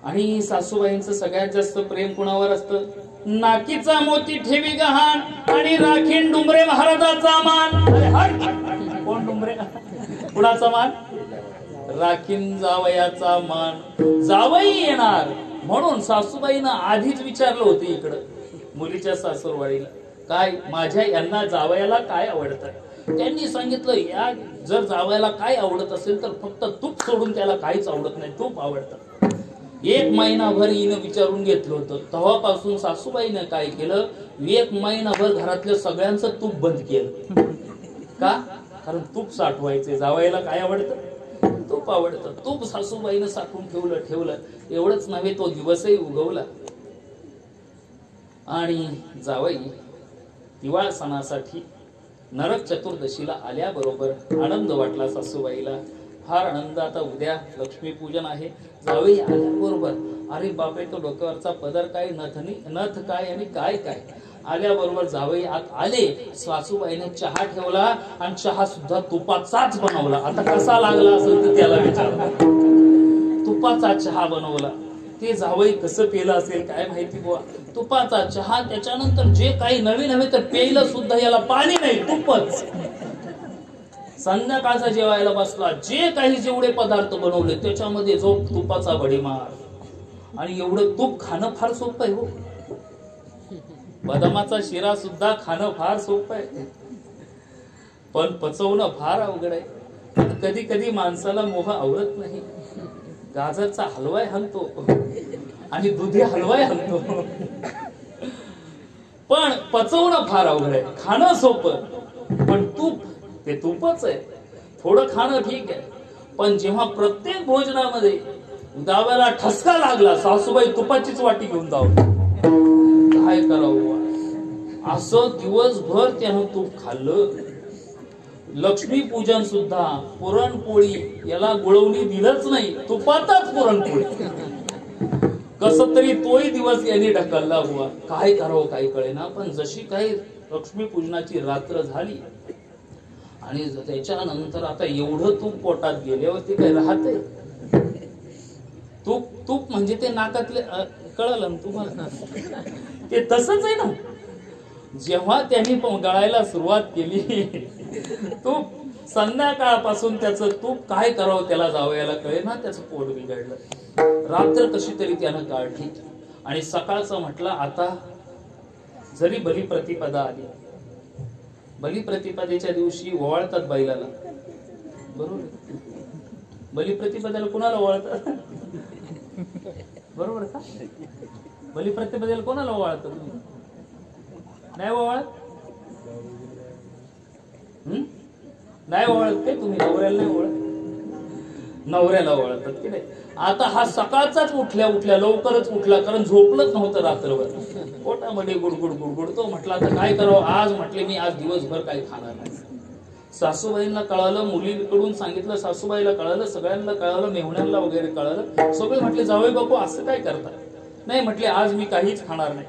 आणि सासूबाईंचं सगळ्यात जास्त प्रेम कुणावर असतं? नाकीचा मोती ठेवी गहाण आणि राखीन डुंबरे महाराजाचा मान. कोण डुंबरे? कुणाचा मान? राखीन जावयाचा मान. जावई येणार म्हणून सासूबाईनं आधीच विचारलं होतं इकडं मुलीच्या सासूरवाडीला काय माझ्या यांना जावयाला काय आवडतं. त्यांनी सांगितलं या जर जावयाला काय आवडत असेल तर फक्त तूप सोडून त्याला काहीच आवडत नाही, तूप आवडतं. एक महिनाभर हिनं विचारून घेतलं होतं. तेव्हापासून सासूबाईनं काय केलं, एक महिनाभर घरातल्या सगळ्यांचं तूप बंद केलं. का? कारण तूप साठवायचे. जावयाला काय आवडतं? तूप आवडतं. तूप सासूबाईनं साठवून ठेवलं. एवढंच नव्हे तो दिवसही उगवला आणि जावई दिवाळ सणासाठी नरक चतुर्दशीला आल्याबरोबर आनंद वाटला सासूबाईला. फार आनंद. आता उद्या लक्ष्मीपूजन आहे. जावई आल्याबरोबर अरे बापरे तो डोक्यावरचा पदर काय, नथ काय आणि काय काय. आल्याबरोबर जावई आत आले. सासूबाईने चहा ठेवला आणि चहा सुद्धा तुपाचाच बनवला. आता कसा लागला असेल तर त्याला विचारला. तुपाचा चहा बनवला. ते जावई कसं पेलं असेल काय माहिती बुवा. तुपाचा चहा, त्याच्यानंतर जे काही नवीन हवे तर पेलं सुद्धा याला पाणी नाही, तुपच. संध्याकाळचा जेवायला बसला. जे काही जेवढे पदार्थ बनवले त्याच्यामध्ये जो तुपाचा भडीमार. आणि एवढं तूप खाणं फार सोपं आहे हो. बदामाचा शिरा सुद्धा खाणं फार सोपं आहे, पण पचवणं फार अवघड आहे. कधी कधी माणसाला मोह आवडत नाही. गाजरचा हलवाय हलतो आणि दुधी हलवाय हलतो, पण पचवणं फार अवघड आहे. खाणं सोपं, पण तूप ते तूपच आहे. थोडं खाणं ठीक आहे, पण जेव्हा प्रत्येक भोजनामध्ये दाव्याला ठसका लागला, सासूबाई तुपाचीच वाटी घेऊन जाऊ, काय करावं. असं दिवसभर त्यानं तूप खाल्लं. लक्ष्मी पूजन सुद्धा पुरणपोळी याला गुळवणी दिलंच नाही, तुपातच पुरणपोळी. कस तरी तोही दिवस यांनी ढकलला हुआ. काय करावं काही कळेना. पण जशी काही लक्ष्मी पूजनाची रात्र झाली आणि त्याच्यानंतर आता एवढं तूप पोटात गेल्यावर ते काय राहते. तूप तूप म्हणजे ते नाकातले, कळलं ना तुम्हाला, ते तसंच आहे ना. जेव्हा त्यांनी गळायला सुरुवात केली तूप, संध्याकाळपासून त्याचं तूप काय करावं त्याला जावयाला कळे ना. त्याचं पोट बिघडलं. रात्र कशी तरी त्यानं काढली आणि सकाळचं म्हटलं आता जरी बलिप्रतिपदा आली, बलिप्रतिपदेच्या दिवशी ओवाळतात बैलाला, बरोबर. बलिप्रतिपदेला कुणाला ओवाळतात, बरोबर का. बलिप्रतिपदेला कोणाला ओवाळतात, नाही ओवाळत, नाही ओवाळत काय तुम्ही. नवऱ्याला नाही ओवाळत, नवऱ्याला ओवाळतात की नाही. आता हा सकाळचाच उठल्या उठल्या लवकरच उठला, कारण झोपलंच नव्हतं रात्रभर. पोटामध्ये गुडगुड गुडगुड. तो म्हटला आता काय करावं. आज म्हटले मी आज दिवसभर काही खाणार नाही. सासूबाईंना कळालं, मुलीकडून सांगितलं, सासूबाईला कळालं, सगळ्यांना कळालं, मेहुण्यांना वगैरे कळालं. सगळे म्हटले जावई बापू असं काय करता. नाही म्हटले आज मी काहीच खाणार नाही.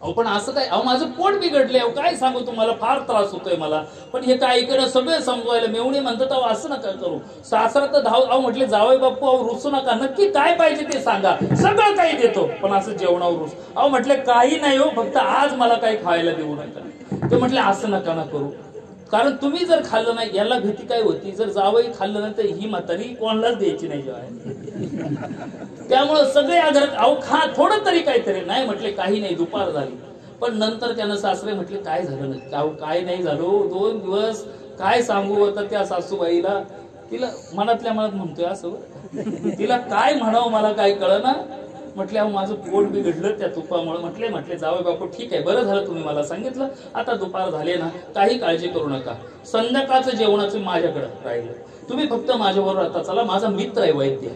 अहो पण असं काय, अहो माझं पोट बिघडले, अहो काय सांगू तुम्हाला, फार त्रास होतोय मला. पण हे काय ऐकणं सगळे समजवायला. मेवणे म्हणतात अहो असं नका करू. सासरा तर धाव. अहो म्हटले जावई बापू अहो रुसू नका, नक्की काय पाहिजे ते सांगा, सगळं काही देतो, पण असं जेवणावर रुस. अहो म्हटले काही नाही हो, फक्त आज मला काही खायला देऊ नका. ते म्हटले असं नका ना करू, कारण तुम्ही जर खाल्लं नाही, याला भीती काय होती, जर जावई खाल्लं नाही तर ही म्हातारी कोणालाच द्यायची नाही जेवायला. त्यामुळं सगळे आधार, अहो खा थोडं तरी काहीतरी. नाही म्हटले काही नाही. दुपार झाली. पण नंतर त्यानं सासरे म्हटले काय झालं नाही. अहो काय नाही झालो, 2 दिवस काय सांगू होतं त्या सासूबाईला. तिला मनातल्या मनात म्हणतोय असं, तिला काय म्हणावं मला काय कळना. म्हटले अहो माझं पोट बिघडलं त्या तुपामुळे. म्हटले जावई बापू ठीक आहे, बरं झालं तुम्ही मला सांगितलं. आता दुपार झाले ना, काही काळजी करू नका. संध्याकाळचं जेवणाचं माझ्याकडे राहिलं, तुम्ही फक्त माझ्याबरोबर आता चला. माझा मित्र आहे वैद्य,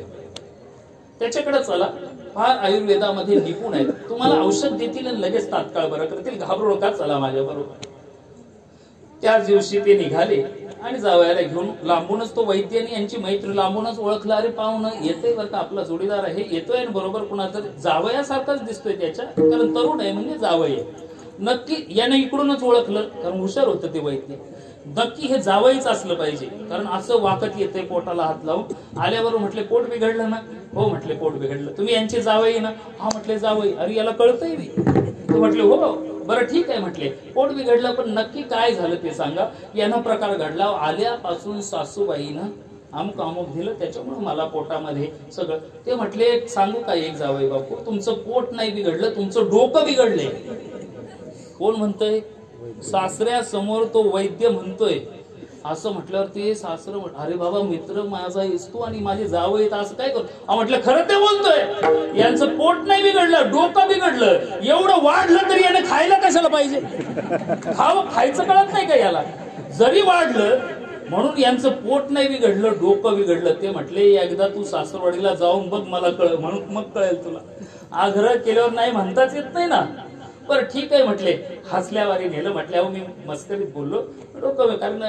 त्याच्याकडे चला. फार आयुर्वेदामध्ये निपुण आहेत, तुम्हाला औषध देतील आणि लगेच तात्काळ बरं करतील. घाबरू नका, चला माझ्या बरोबर. त्याच दिवशी ते निघाले आणि जावयाला घेऊन. लांबूनच तो वैद्याने यांची मैत्री लांबूनच ओळखला. अरे पाहुणं येतोय बरं का, आपला जोडीदार आहे, येतोय आणि बरोबर कुणाचा जावयासारखाच दिसतोय त्याच्या, कारण तरुण आहे म्हणजे जावई आहे. नक्की याने इकडूनच ओळखलं, कारण हुशार होतं ते वैद्य. नक्की हे जावईच असलं पाहिजे, कारण असं वाकत येते पोटाला हात लावून. आल्यावर म्हटले पोट बिघडलं ना. हो म्हटले पोट बिघडलं. तुम्ही यांचे जावई ना. हा म्हटले जावई. अरे याला कळतंय मी. म्हटले हो बरं ठीक आहे. म्हटले पोट बिघडलं, पण नक्की काय झालं ते सांगा. यानं प्रकार घडला. आल्यापासून सासूबाईनं अमुक दिलं, त्याच्यामुळे मला पोटामध्ये सगळं. ते म्हटले सांगू का एक जावई बापू, तुमचं पोट नाही बिघडलं, तुमचं डोकं बिघडलंय. कोण म्हणतोय. सासऱ्या समोर तो वैद्य म्हणतोय. असं म्हटल्यावर ते सासरं अरे बाबा मित्र माझा असतो आणि माझे जावं येत असं काय करू. म्हटलं खरं ते बोलतोय. यांचं पोट नाही बिघडलं, डोकं बिघडलं. एवढं वाढलं तरी याने खायला कशाला पाहिजे. खायचं कळत नाही का याला. जरी वाढलं म्हणून यांचं पोट नाही बिघडलं, डोकं बिघडलं. ते म्हटले एकदा तू सासरवाडीला जाऊन बघ, मला कळ, म्हणून मग कळेल तुला. आग्रह केल्यावर नाही म्हणताच येत नाही ना. बरं ठीक आहे म्हटले. हसल्यावारी नेलं. म्हटल्या मी मस्करीत बोललो, डोकं, कारण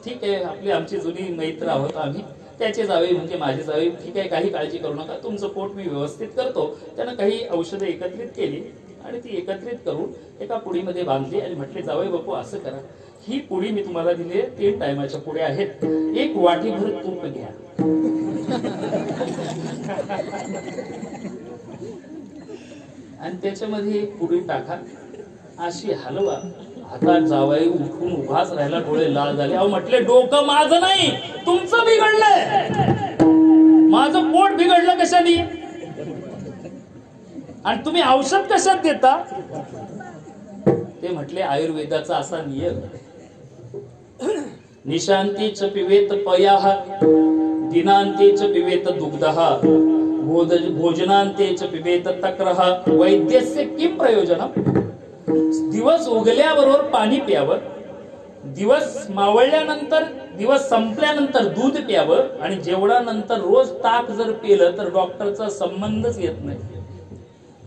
ठीक आहे आमची जुनी मैत्र आहोत आम्ही, त्याचे जावे म्हणजे माझे जावे. ठीक आहे काही काळजी करू नका, तुमचं पोट मी व्यवस्थित करतो. त्यानं काही औषधं एकत्रित केली आणि ती एकत्रित करून एका पुडीमध्ये बांधली आणि म्हटले जावई बापू असं करा, ही पुडी मी तुम्हाला दिली 3 टायमाच्या पुड्या आहेत, 1 वाटीभर तूप घ्या आणि त्याच्यामध्ये 1 पुडी टाका, अशी हलवा. आता जावई उठून उभाच राहिला, डोळे लाल झाले. अहो म्हटले डोकं माझं नाही, तुमचं बिघडलंय. माझं पोट बिघडलं कशाने आणि तुम्ही औषध कशात देता. ते म्हटले आयुर्वेदाचा असा नियम, निशांतीच पिबेत पयाः दिनांतेच पिबेत दुग्धः भोजनांतेच पिबेत तक्रः वैद्यस्य किं प्रयोजनम्। दिवस उगल्याबरोबर पाणी प्यावं, दिवस मावळल्यानंतर दिवस संपल्यानंतर दूध प्यावं आणि जेवणानंतर रोज ताक जर पिलं तर डॉक्टरचा संबंधच येत नाही,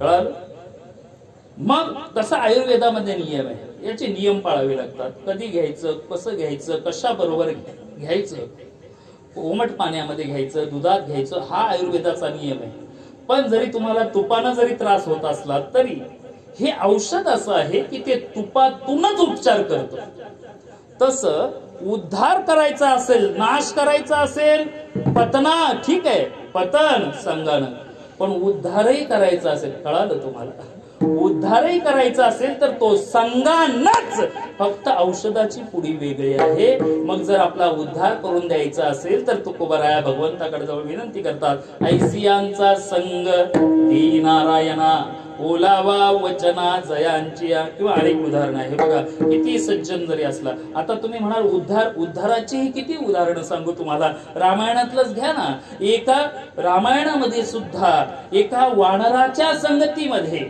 कळालं। मग तसा आयुर्वेदामध्ये नियम आहे, याचे नियम पाळावे लागतात। कधी घ्यायचं, कसं घ्यायचं, कशा बरोबर घ्यायचं, कोमट पाण्यामध्ये घ्यायचं, दुधात घ्यायचं, हा आयुर्वेदाचा नियम आहे। पण जरी तुम्हाला तुपानं जरी त्रास होत असला तरी हे औषध असं आहे की ते तुपातूनच उपचार करतो। तसं उद्धार करायचा असेल, नाश करायचा असेल, पतना ठीक आहे, पतन संगानं, पण उद्धारही करायचा असेल, कळालं तुम्हाला, उद्धारही करायचा असेल तर तो संगानच, फक्त औषधाची पुडी वेगळी आहे। मग जर आपला उद्धार करून द्यायचा असेल तर तुकोबराया भगवंताकडे जवळ विनंती करतात, ऐसियांचा संग दी नारायणा ओलावा वचना जयांची, किंवा अनेक उदाहरण आहे बघा। किती सज्जन जरी असला, आता तुम्ही म्हणाल उद्धाराची किती उदाहरणं सांगू तुम्हाला, रामायणातलंच घ्या ना। एका रामायणामध्ये सुद्धा एका वानराच्या संगतीमध्ये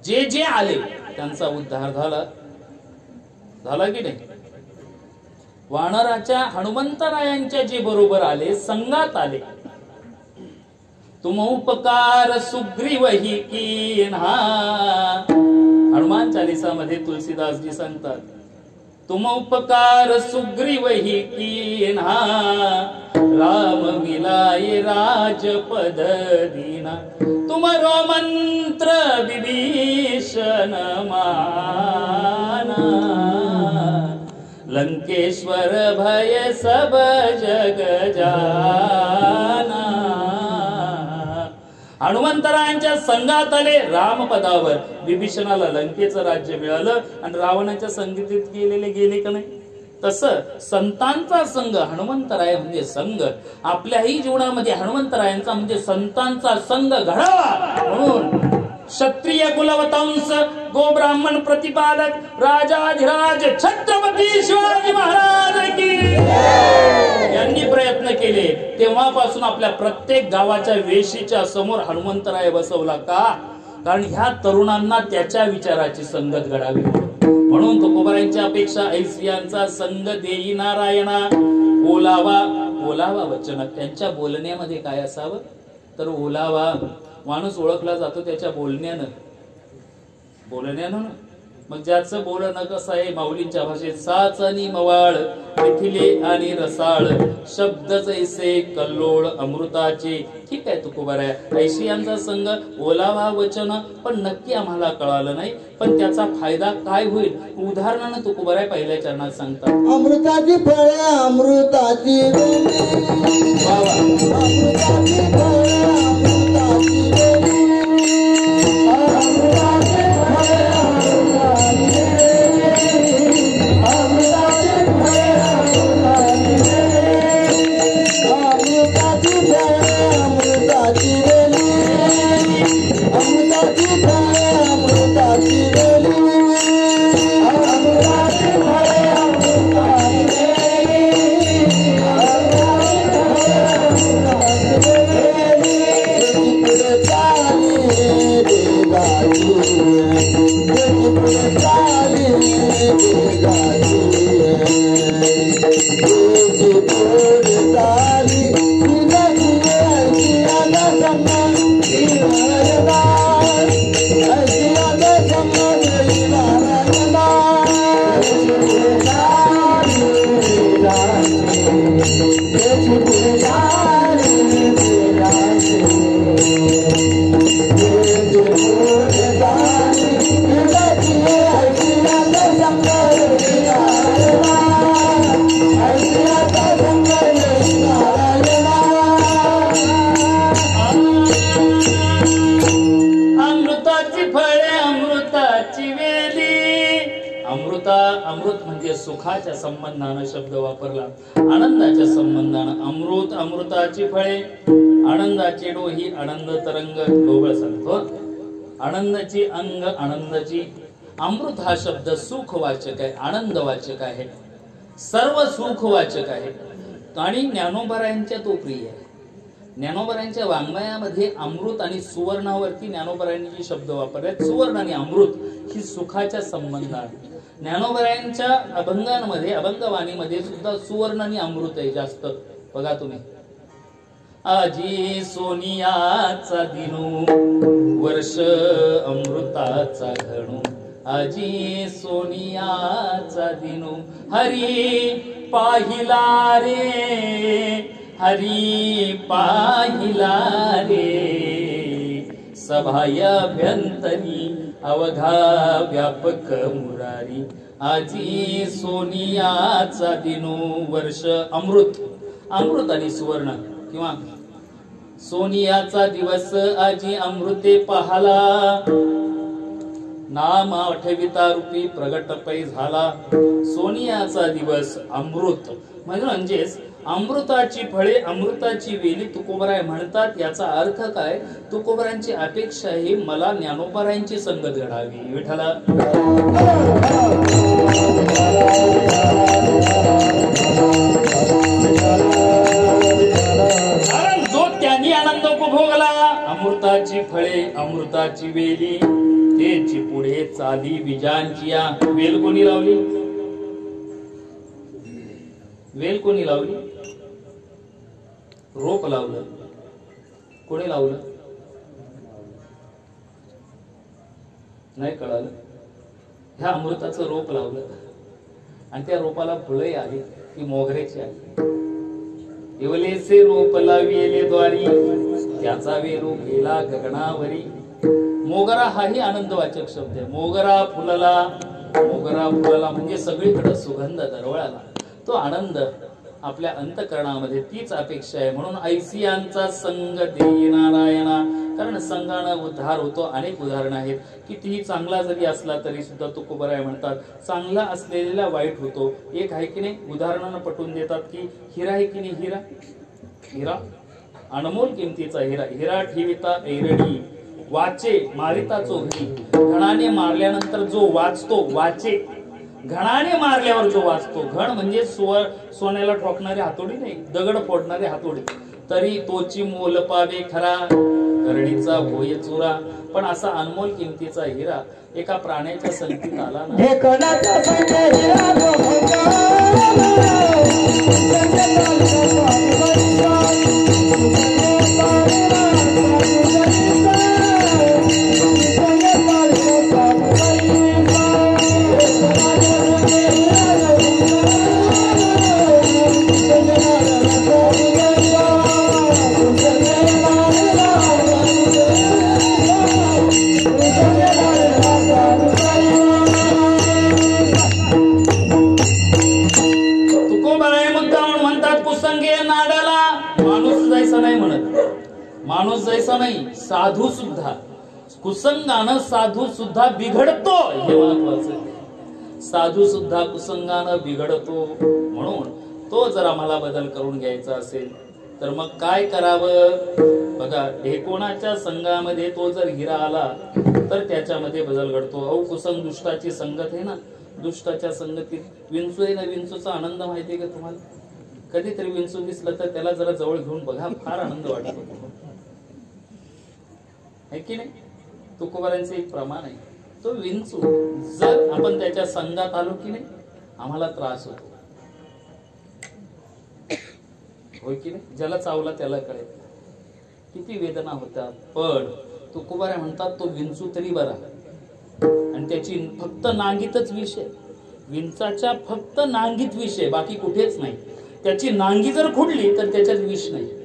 जे जे आले त्यांचा उद्धार झाला की नाही। वानराच्या हनुमंतरायांच्या जे बरोबर आले, संगात आले, तुम उपकार सुग्रीवही कीन्हा, हनुमान चालीसामध्ये तुलसीदासजी सांगतात, तुम उपकार सुग्रीवही कीन्हा, राम मिलाये राजपद दीना, तुमरो मंत्र विभीषण माना, लंकेश्वर भय सब जग जाना। हनुमंतरायांच्या संघात आले, रामपदावर, विभीषणाला लंकेचं राज्य मिळालं आणि रावणाच्या संगतीत गेले का नाही। तसं संतांचा संघ, हनुमंतराय म्हणजे संघ, आपल्याही जीवनामध्ये हनुमंतरायांचा म्हणजे संतांचा संघ घडावा म्हणून क्षत्रिय कुलवतंस गो ब्राह्मण प्रतिपादक राजाधिराज छत्रपती शिवाजी महाराज की यांनी प्रयत्न केले। तेव्हापासून आपल्या प्रत्येक गावाच्या वेशीच्या समोर हनुमंतराय बसवला का, कारण ह्या तरुणांना त्याच्या विचाराची संगत घडावी म्हणून तुकोबारायांची अपेक्षा, ऐसियांचा संग देई नारायणा ओलावा वचन, त्यांच्या बोलण्यामध्ये काय असावं तर ओलावा। माणूस ओळखला जातो त्याच्या बोलण्यानं। मग ज्याचं बोलणं कसं आहे, माऊलींच्या भाषेत साचनी मवाळ मिथिले आणि रसाळ, शब्द जैसे कल्लोळ अमृताचे। ठीक आहे तुकोबाराया, ऐशियांचा संघ ओलावा वचन, पण नक्की आम्हाला कळालं नाही, पण त्याचा फायदा काय होईल उदाहरणानं तुकोबाराया पहिल्या चरणात सांगतात, अमृताची फळे अमृताची अमृत म्हणजे सुखाच्या संबंधानं शब्द वापरला, आनंदाच्या संबंधानं अमृत, अमृताची फळे, आनंदाची डोही, आनंद तरंग, ढोबळ सांगतो, आनंदाची अंग, आनंदाची। अमृत हा शब्द सुखवाचक आहे, आनंदवाचक आहे। सर्व सुखवाचक आहे आणि ज्ञानोबरायांच्या तो प्रिय आहे. ज्ञानोबरायांच्या वाङ्मयामध्ये अमृत आणि सुवर्णावरती ज्ञानोबरायांनी जे शब्द वापरले, सुवर्ण आणि अमृत ही सुखाच्या संबंध आहे. ज्ञानोबरायांच्या अभंगांमध्ये, अभंगवाणीमध्ये सुद्धा सुवर्ण आणि अमृत आहे जास्त. बघा तुम्ही, आजी सोनियाचा दिनू वर्ष अमृताचा घणू, आजी सोनियाचा दिनू हरी पाहिला रे, हरी पाहिला रे, सभायाभ्यंतरी अवघा व्यापक मुरारी, आजी सोनियाचा दिनू वर्ष अमृत, अमृत आणि सुवर्ण किंवा सोनियाचा दिवस आजी अमृते पाहाला, नाम आठविता रूपी प्रगट पै झाला. सोनियाचा दिवस अमृत म्हणजेच अमृताची फळे, अमृताची वेली तुकोबराय म्हणतात. याचा अर्थ काय? तुकोबरायांची अपेक्षा ही मला ज्ञानोबरायांची संगत घडावी. विठ्ठला कारण जो त्यांनी आनंद उपभोगला, अमृताची फळे, अमृताची वेली, तेची पुढे चाली बीजांची. वेल कोणी लावली? वेल कोणी लावली? रोप लावलं. कोणी लावलं? नाही कळालं. ह्या अमृताचं रोप लावलं आणि त्या रोपाला फुले आली, ती मोगऱ्याची आली. इवलेचे रोप लाविले द्वारी, त्याचा वेरू गेला गगनावरी. मोगरा हाही आनंदवाचक शब्द आहे. मोगरा फुलला, मोगरा फुलला म्हणजे सगळीकडे सुगंध दरवळाला. तो आनंद आपल्या अंतःकरणामध्ये, तीच अपेक्षा आहे. म्हणून ऐसियांचा संग देई नारायणा, कारण संघानं उद्धार होतो. अनेक उदाहरणं आहेत. कितीही चांगला जरी असला तरी सुद्धा तुकोबराय म्हणतात चांगला असलेला वाईट होतो. एक आहे की नाही, उदाहरणानं पटवून देतात की हिरा आहे की नाही, हिरा, हिरा अनमोल किमतीचा हिरा, हिरा ठेविता ऐरणी, वाचे मारिता चोघी. घणाने मारल्यानंतर जो वाचतो, वाचे घणाने मारल्यावर जो वाचतो. घण म्हणजे सोन्याला ठोकणारी हातोडी नाही, दगड फोडणारी हातोडी. तरी तोची मोल पावे खरा, करडीचा होय चुरा. पण असा अनमोल किमतीचा हिरा एका प्राण्याच्या संगतीत आला ना, माणूस जैसा नाही, साधू सुद्धा कुसंगानं, साधू सुद्धा बिघडतो. हे महत्वाचं. साधू सुद्धा कुसंगानं बिघडतो. म्हणून तो जर आम्हाला बदल करून घ्यायचा असेल तर मग काय करावं? बघा, ढेकोणाच्या संघामध्ये तो जर हिरा आला तर त्याच्यामध्ये बदल घडतो. अहो, कुसंग दुष्टाची संगत आहे ना, दुष्टाच्या संगतीत विंचू आहे ना, विंचूचा आनंद माहितीये का तुम्हाला? कधीतरी विंचू दिसलं तर त्याला जरा जवळ घेऊन बघा, फार आनंद वाटतो आहे की नाही? तुकोबारांचं एक प्रमाण आहे. तो विंचू जर आपण त्याच्या संघात आलो की नाही, आम्हाला त्रास होतो, होय की नाही? ज्याला चावला त्याला कळेल किती वेदना होतात. पण तुकोबारा म्हणतात तो विंचू तरी बरा, आणि त्याची फक्त नांगीतच विष आहे. विंचाच्या फक्त नांगीत विष आहे, बाकी कुठेच नाही. त्याची नांगी जर खुडली तर त्याच्यात विष नाही.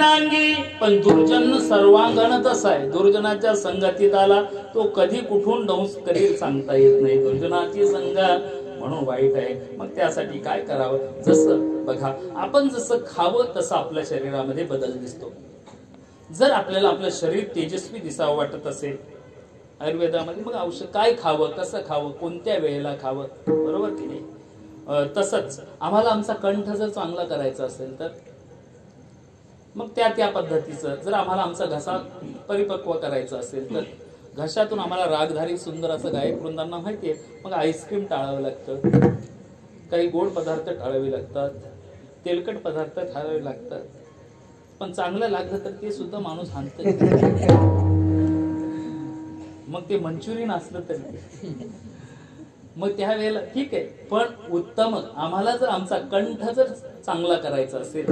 दक्षिणांगी, पण दुर्जन सर्वांगण तसा आहे. दुर्जनाच्या संगतीत आला तो कधी कुठून दंश करील सांगता येत नाही. दुर्जनाची संगा म्हणून वाईट आहे. मग त्यासाठी काय करावं? जसं बघा, आपण जसं खावं तसं आपल्या शरीरामध्ये बदल दिसतो. जर आपल्याला आपलं शरीर तेजस्वी दिसावं वाटत असेल आयुर्वेदामध्ये, मग औषध काय खावं, कसं खावं, कोणत्या वेळेला खावं, बरोबर की नाही? तसंच आम्हाला आमचा कंठ जर चांगला करायचा असेल तर मग त्या पद्धतीचं, जर आम्हाला आमचा घसा परिपक्व करायचा असेल तर घशातून आम्हाला रागधारी सुंदर असं गायक वृंदांना माहितीये, मग आईस्क्रीम टाळावं लागतं, काही गोड पदार्थ टाळावे लागतात, तेलकट पदार्थ टाळावे लागतात. पण चांगलं लागलं तर ते सुद्धा माणूस हाणत. मग ते मंचुरियन असलं तरी मग त्या वेळेला ठीक आहे. पण उत्तम आम्हाला जर आमचा कंठ जर चांगला करायचा असेल,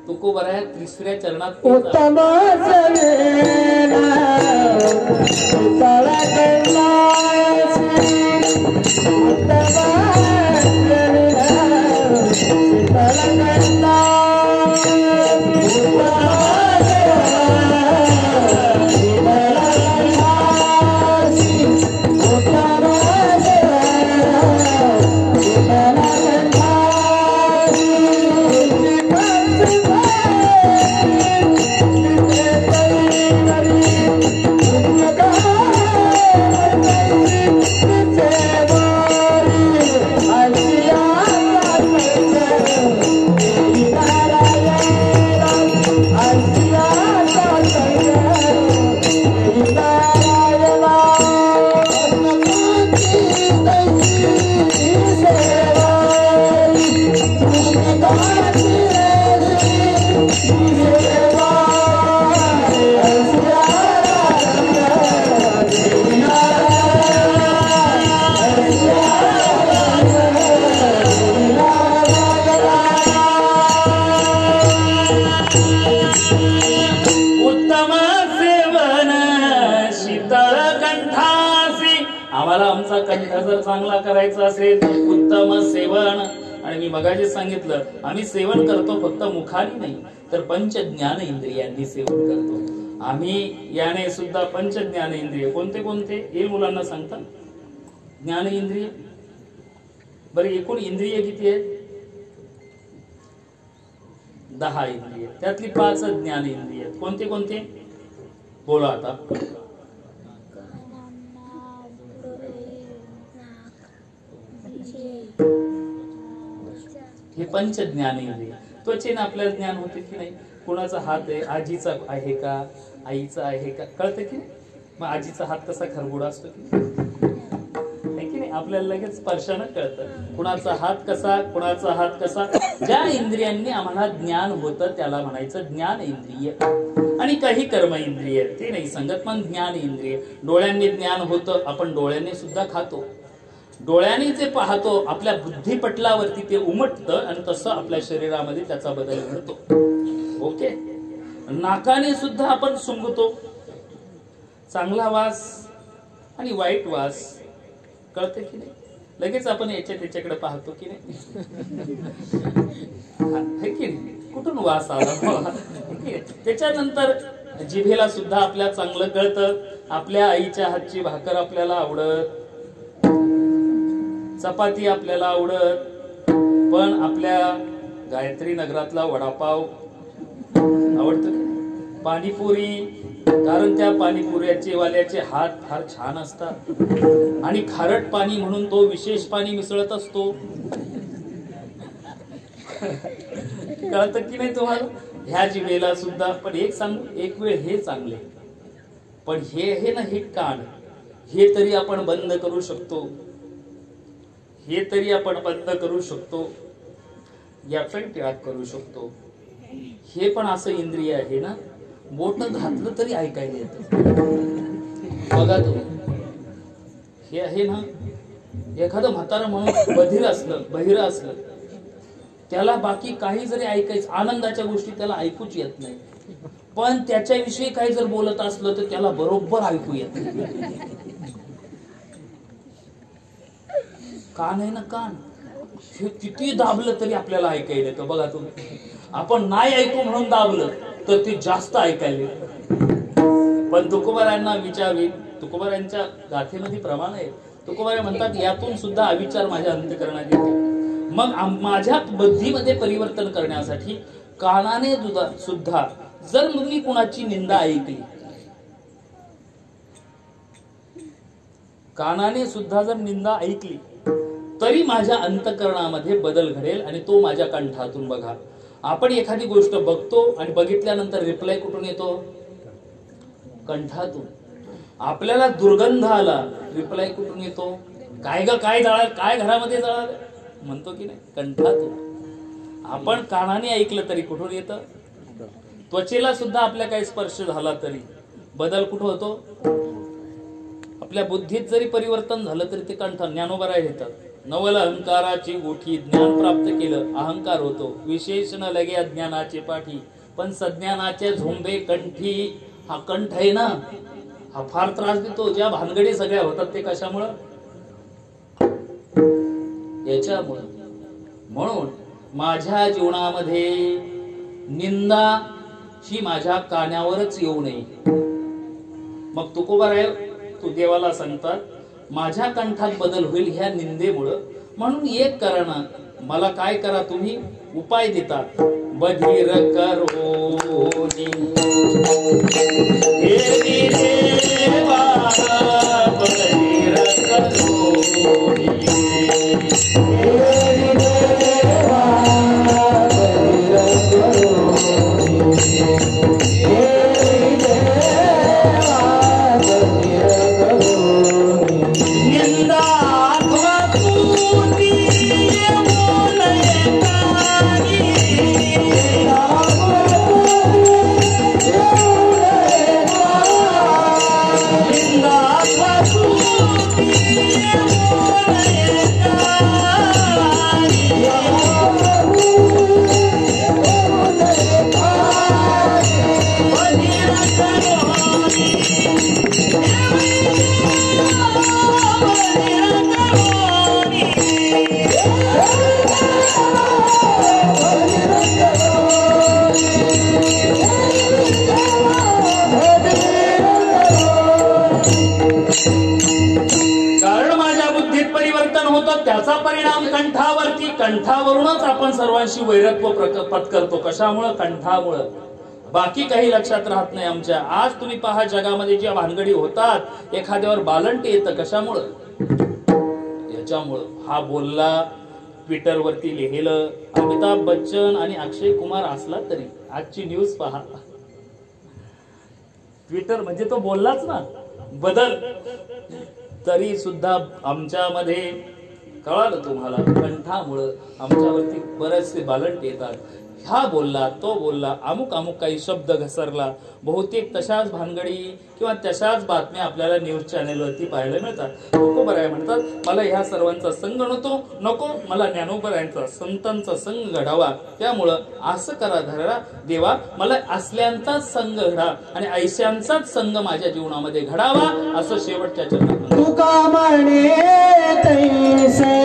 तुकोबराया तिसऱ्या चरणात उत्तम चांगला करायचा असेल उत्तम सेवन. आणि मी मगाशी सांगितलं, आम्ही सेवन करतो फक्त मुखाने नाही तर पंच ज्ञान इंद्रियांनी सेवन करतो आम्ही. याने सुद्धा पंच ज्ञान इंद्रिय कोणते कोणते येईल मुलांना सांगता? ज्ञान इंद्रिय, बरं एकूण इंद्रिय किती आहेत? 10 इंद्रिय, त्यातली 5 ज्ञान इंद्रिय. कोणते कोणते बोला आता? हे पंच ज्ञानेंद्रिय. त्वचेने आपल्याला ज्ञान होते की नाही? कुणाचा हात आहे, आजीचा आहे का, आईचा आहे का, कळतं की नाही? मग आजीचा हात कसा खरबुडा असतो की नाही? आपल्याला लगेच स्पर्शानं कळतं कुणाचा हात कसा, कुणाचा हात कसा. ज्या इंद्रियांनी आम्हाला ज्ञान होतं त्याला म्हणायचं ज्ञान इंद्रिय. आणि काही कर्म इंद्रिय ते नाही सांगत, पण ज्ञान इंद्रिय. डोळ्यांनी ज्ञान होतं, आपण डोळ्यांनी सुद्धा खातो. डोळ्याने जे पाहतो आपल्या बुद्धिपटलावरती ते उमटतं आणि तसं आपल्या शरीरामध्ये त्याचा बदल घडतो. ओके. नाकाने सुद्धा आपण सुंगतो, चांगला वास आणि वाईट वास कळते की नाही? लगेच आपण त्याच्याकडे पाहतो की नाही? है की नाही? कुठून वास आला? त्याच्यानंतर जिभेला सुद्धा आपल्या चांगलं कळतं. आपल्या आईच्या हातची भाकर आपल्याला आवडत, चपाती आपल्याला आवडत, पण आपल्या गायत्री नगरातला वडापाव आवडतं, पाणीपुरी, कारण त्या पाणीपुऱ्याचे वाल्याचे हात फार छान असतात आणि खारट पाणी म्हणून तो विशेष पाणी मिसळत असतो. कळतं की नाही तुम्हाला? ह्या जिभेला सुद्धा. पण एक सांगू, एक वेळ हे चांगले, पण हे ना हे कान, हे तरी आपण बंद करू शकतो, हे तरी आपण बंद करू शकतो, याफेक्ट त्याग करू शकतो. हे पण असं इंद्रिय आहे ना, बोट घातलं तरी ऐकायला येतं. बघा तुम्ही, हे आहे ना, एखादं म्हातारं म्हणून बहिर असलं त्याला बाकी काही जरी ऐकायचं, आनंदाच्या गोष्टी त्याला ऐकूच येत नाही, पण त्याच्याविषयी काही जर बोलत असलं तर त्याला बरोबर ऐकू येत. कान आहे ना, कान, हे किती दाबलं तरी आपल्याला ऐकायला येतं. बघा तुम्ही, आपण नाही ऐकू म्हणून दाबलं तर ते जास्त ऐकायला येतं. पण तुकोबारायांना विचारवी, तुकोबारायांच्या गाथेमध्ये प्रमाण आहे. तुकोबाराय म्हणतात यातून सुद्धा अविचार माझ्या अंतःकरणात येतो. मग माझ्या बुद्धीमध्ये परिवर्तन करण्यासाठी कानाने सुद्धा जर मी कुणाची निंदा ऐकली, कानाने सुद्धा जर निंदा ऐकली तरी माझ्या अंतःकरणामध्ये बदल घडेल आणि तो माझ्या कंठातून. बघा, आपण एखादी गोष्ट बघतो आणि बघितल्यानंतर रिप्लाय कुठून येतो? कंठातून. आपल्याला दुर्गंध आला, रिप्लाय कुठून येतो? काय ग, काय जळाल, काय घरामध्ये जळाल म्हणतो की नाही? कंठातून. आपण कानाने ऐकलं तरी कुठून येतं? त्वचेला सुद्धा आपल्या काही स्पर्श झाला तरी बदल कुठं होतो? आपल्या बुद्धीत जरी परिवर्तन झालं तरी ते कंठ. ज्ञानोबराय येतात, नवल अहंकाराची गोठी ज्ञान प्राप्त केलं अहंकार होतो, विशेषण लगे अज्ञानाचे पाठी, पण सज्ञानाचे झोंबे कंठी. हा कंठ आहे ना, हा फार त्रास देतो. ज्या भानगडी सगळ्या होतात ते कशामुळं? याच्यामुळं. म्हणून माझ्या जीवनामध्ये निंदा ही माझ्या कानावरच येऊ नये. मग तुकोबाराय तू देवाला सांगतात माझ्या कंठात बदल होईल ह्या निंदेमुळं. म्हणून एक करा ना, मला काय करा तुम्ही? उपाय देतात. बधीर करोनी हे देवा, बधीर करोनी त्याचा परिणाम कंठावरती. कंठावरूनच आपण सर्वांशी वैरत्व पत्करतो. कशामुळं? कंठामुळं. बाकी काही लक्षात राहत नाही आमच्या. आज तुम्ही पहा जगामध्ये ज्या भानगडी होतात, एखाद्यावर बालंट येतं. कशामुळं? याच्यामुळं. हा बोलला, ट्विटर वरती लिहिलं. अमिताभ बच्चन आणि अक्षय कुमार असला तरी आजची न्यूज पहा, ट्विटर म्हणजे तो बोललाच ना, बदल. तरी सुद्धा आमच्यामध्ये कळालं तुम्हाला, कंठामुळं आमच्यावरती बरेचसे बालंट येतात. हा बोलला, तो बोलला, अमुक अमुक काही शब्द घसरला. बहुतेक तशाच भानगडी किंवा तशाच बातम्या आपल्याला न्यूज चॅनेलवरती पाहायला मिळतात. तुकोबाराय म्हणतात मला ह्या सर्वांचा संग नको, मला ज्ञानोबारायांचा संतांचा संग घडावा. त्यामुळं असं करा धरा देवा, मला असल्यांचाच संग घडा आणि ऐश्यांचाच संग माझ्या जीवनामध्ये घडावा, असं शेवटच्या चरणात तुका म्हणे तैसे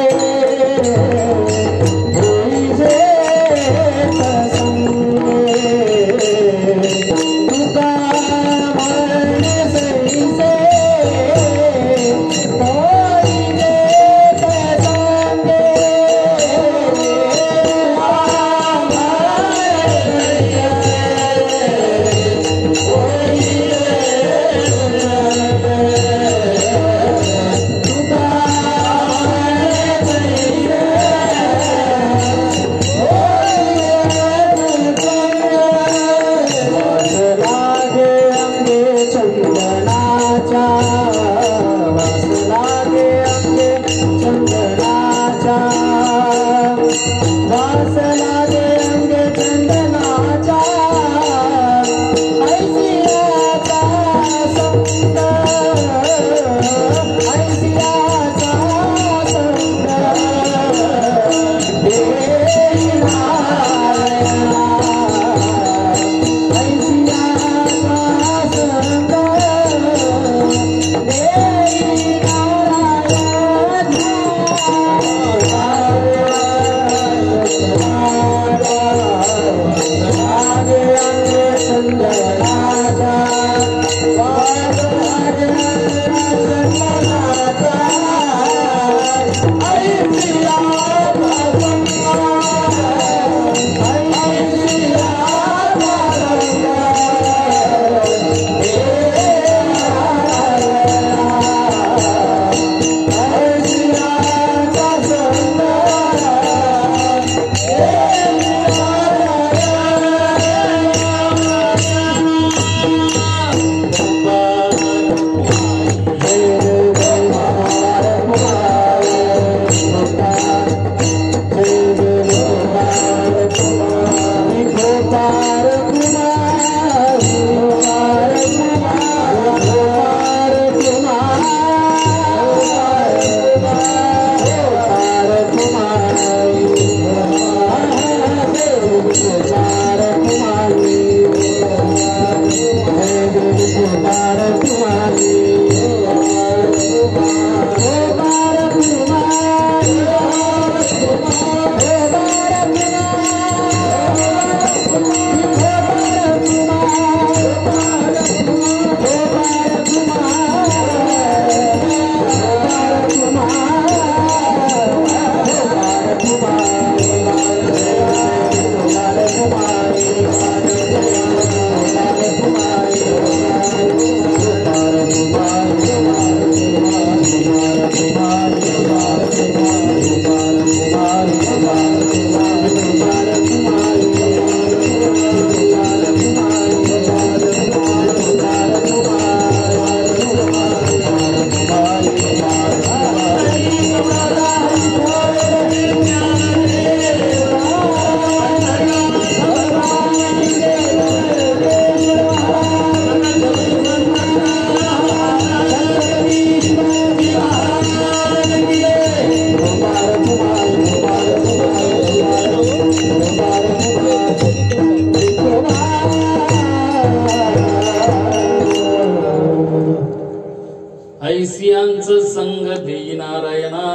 ऐसियांच संग देई नारायणा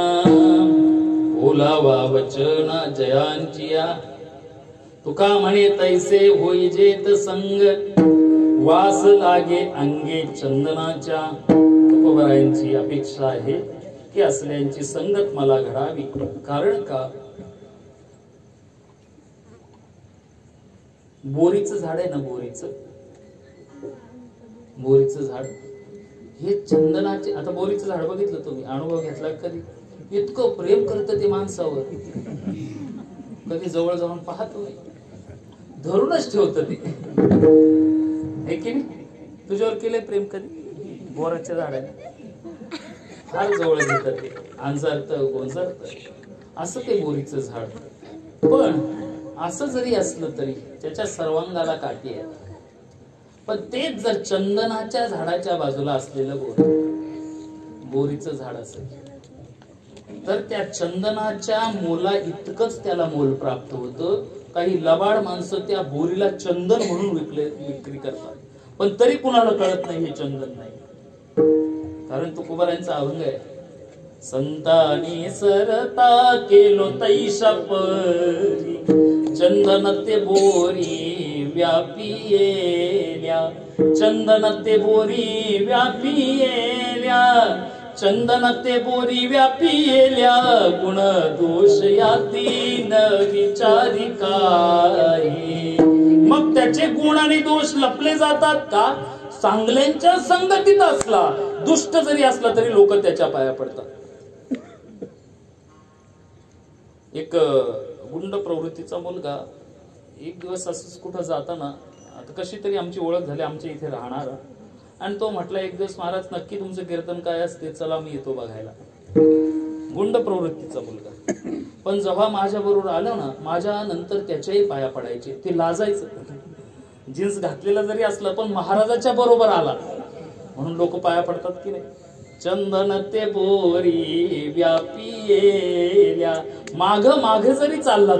बोलावा वचना जयांचिया तुका म्हणे तैसे होईजेत संग वास लागे अंगे चंदनाच्या. तुकोबारायांची अपेक्षा आहे की असल्यांची संगत मला घडावी. कारण का बोरीचं झाड आहे ना, बोरीचं झाड हे चंदनाचे. आता बोरीचं झाड बघितलं तुम्ही, अनुभव घेतला कधी? इतकं प्रेम करतं ते माणसावर, कधी जवळ जाऊन पाहतो, धरूनच ठेवतं ते, हे की नाही? तुझ्यावर केलंय प्रेम कधी? बोराच्या झाडाने फार जवळ घेतात ते, अंजारत गोंजारत असं ते बोरीचं झाड. पण असं जरी असलं तरी त्याच्या सर्वांगाला काठी आहे. पण तेच जर चंदनाच्या झाडाच्या बाजूला असलेलं बोरीचं झाड असेल तर त्या चंदनाच्या मोला इतकंच त्याला मोल प्राप्त होतं. काही लबाड माणसं त्या बोरीला चंदन म्हणून विक्री करतात, पण तरी कुणाला कळत नाही हे चंदन नाही. कारण तुकोबारायांचा अभंग आहे, संतानी सरता केलो तैशा परी चंदन ते बोरी व्यापियेल्या. चंदन ते बोरी व्यापियेल्या, चंदन ते बोरी व्यापियेल्या. गुण दोष याती न विचारी काही. मग त्याचे गुण आणि दोष लपले जातात का? चांगल्यांच्या संगतीत असला, दुष्ट जरी असला तरी लोक त्याच्या पाया पडतात. एक गुंड प्रवृत्तीचा मुलगा एक दिवस असंच कुठं जाताना, आता कशी तरी आमची ओळख झाली, आमच्या इथे राहणारा, आणि तो म्हटला एक दिवस महाराज नक्की तुमचं कीर्तन काय असते, चला मी येतो बघायला. गुंड प्रवृत्तीचा मुलगा. पण जेव्हा माझ्या बरोबर आलं ना, माझ्या नंतर त्याच्याही पाया पडायचे. ते लाजायचं, जीन्स घातलेला जरी असला पण महाराजाच्या बरोबर आला म्हणून लोक पाया पडतात की नाही. चंदन ते बोरी व्यापियेल्या, माग माग जरी चालला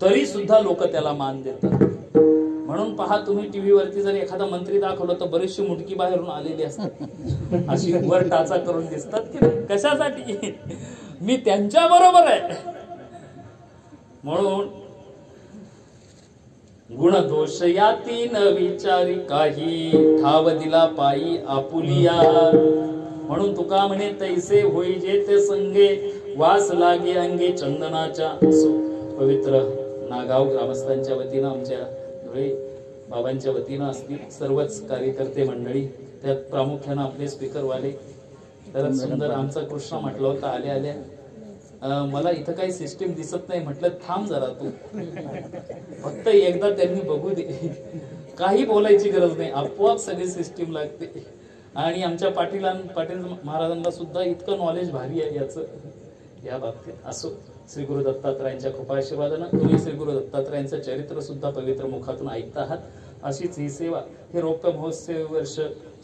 तरी सुद्धा लोक त्याला मान देतात. म्हणून पहा तुम्ही टीव्ही वरती जर एखादा मंत्री दाखवलं तर बरीचशी मुटकी बाहेरून आलेली असतात, अशी वर टाचा करून दिसतात की नाही. कशासाठी? मी त्यांच्या बरोबर आहे म्हणून. गुण दोष याती न विचारी काही, ठाव दिला पायी आपुलिया. म्हणून तुका म्हणे तैसे होई जे ते संगे, वास लागे अंगे चंदनाच्या. पवित्र नागाव ग्रामस्थांच्या वतीनं, आमच्या धुळे बाबांच्या वतीनं असतील सर्वच कार्यकर्ते मंडळी, त्यात प्रामुख्यानं आपले स्पीकरवाले. तर सुंदर आमचा कृष्णा म्हटलं होता आल्या आल्या, मला इथं काही सिस्टीम दिसत नाही. म्हटलं थांब जरा तू, फक्त एकदा त्यांनी बघू दे, काही बोलायची गरज नाही, आपोआप सगळी सिस्टीम लागते. आणि आमच्या पाटील महाराजांना सुद्धा इतकं नॉलेज भारी आहे याचं या बाबतीत. असो, श्री गुरु दत्तात्रयांच्या कृपाआशीर्वादानं तुम्ही श्री गुरु दत्तात्रयांचं चरित्र सुद्धा पवित्र मुखातून ऐकत आहात. अशीच ही सेवा, हे रौप्य महोत्सवी वर्ष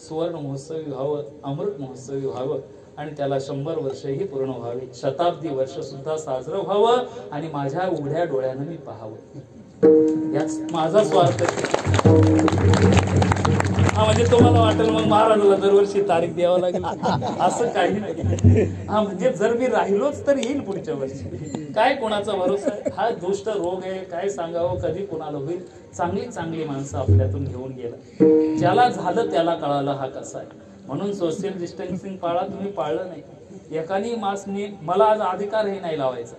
सुवर्ण महोत्सवी व्हावं, अमृत महोत्सवी व्हावं आणि त्याला 100 वर्षही पूर्ण व्हावी, शताब्दी वर्ष सुद्धा साजरं व्हावं आणि माझ्या उघड्या डोळ्यानं मी पाहावं, याच माझा स्वार्थ. हा म्हणजे तुम्हाला वाटेल मग महाराजाला दरवर्षी तारीख द्यावं लागेल, असं काही नाही. हा म्हणजे जर मी राहिलोच तर येईल पुढच्या वर्षी, काय कोणाचा भरोसा आहे. हा दुष्ट रोग आहे, काय सांगावं, कधी कोणाला होईल. चांगली चांगली माणसं आपल्यातून घेऊन गेला, ज्याला झालं त्याला कळालं हा कसा आहे. म्हणून सोशल डिस्टन्सिंग पाळा, तुम्ही पाळलं नाही. एकानी मास्कने, मला आज अधिकार हे नाही लावायचा,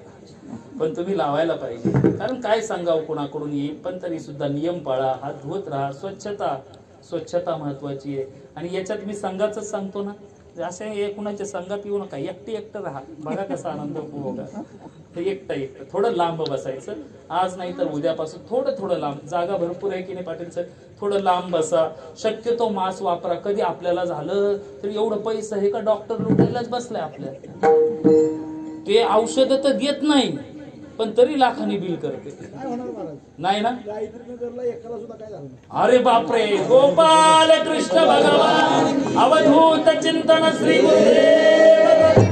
पण तुम्ही लावायला पाहिजे, कारण काय सांगावं कोणाकडून येईल. पण तरी सुद्धा नियम पाळा, हात धुवत राहा, स्वच्छता महत्वाची आहे. आणि याच्यात मी संघाच सांगतो ना, असे कुणाच्या संघात येऊ नका, एकटं राहा, बघा कसा आनंद उपभोगा. एकटं थोडं लांब बसायचं, आज नाही तर उद्यापासून थोडं लांब, जागा भरपूर आहे की नाही पाटील सर, थोडं लांब बसा. शक्यतो मास्क वापरा. कधी आपल्याला झालं तर एवढं पैसा आहे का डॉक्टर लुटायलाच बसलाय आपल्याला, ते औषध तर देत नाही पण तरी लाखांनी बिल करते, नाही ना. अरे बापरे, गोपाल कृष्ण भगवान अवधूत चिंतन श्री गुरुदेव.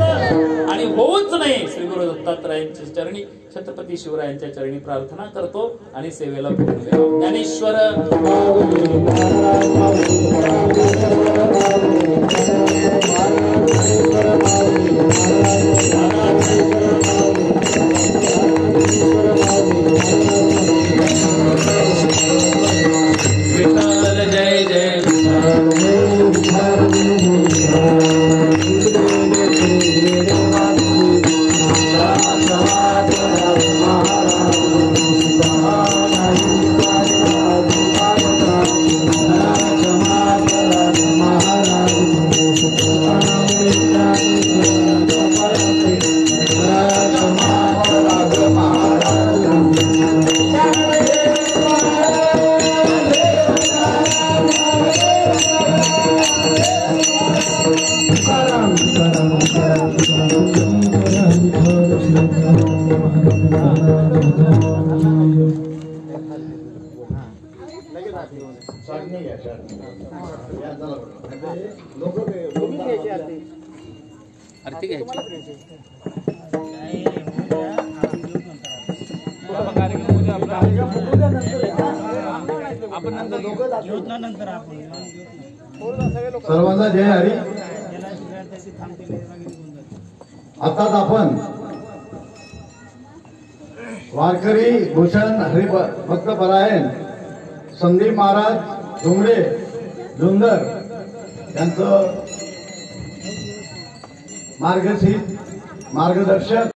आणि होऊच नाही, श्री गुरु दत्तात्रयांच्या चरणी, छत्रपती शिवरायांच्या चरणी प्रार्थना करतो आणि सेवेला पूर्ण ज्ञानेश्वर जय जय आरती घ्यायची. सर्वांना जय हरी. आताच आपण वारकरी भूषण हरिभक्त परायण संदीप महाराज डोंगरे जुंदर यांचं मार्गदर्शक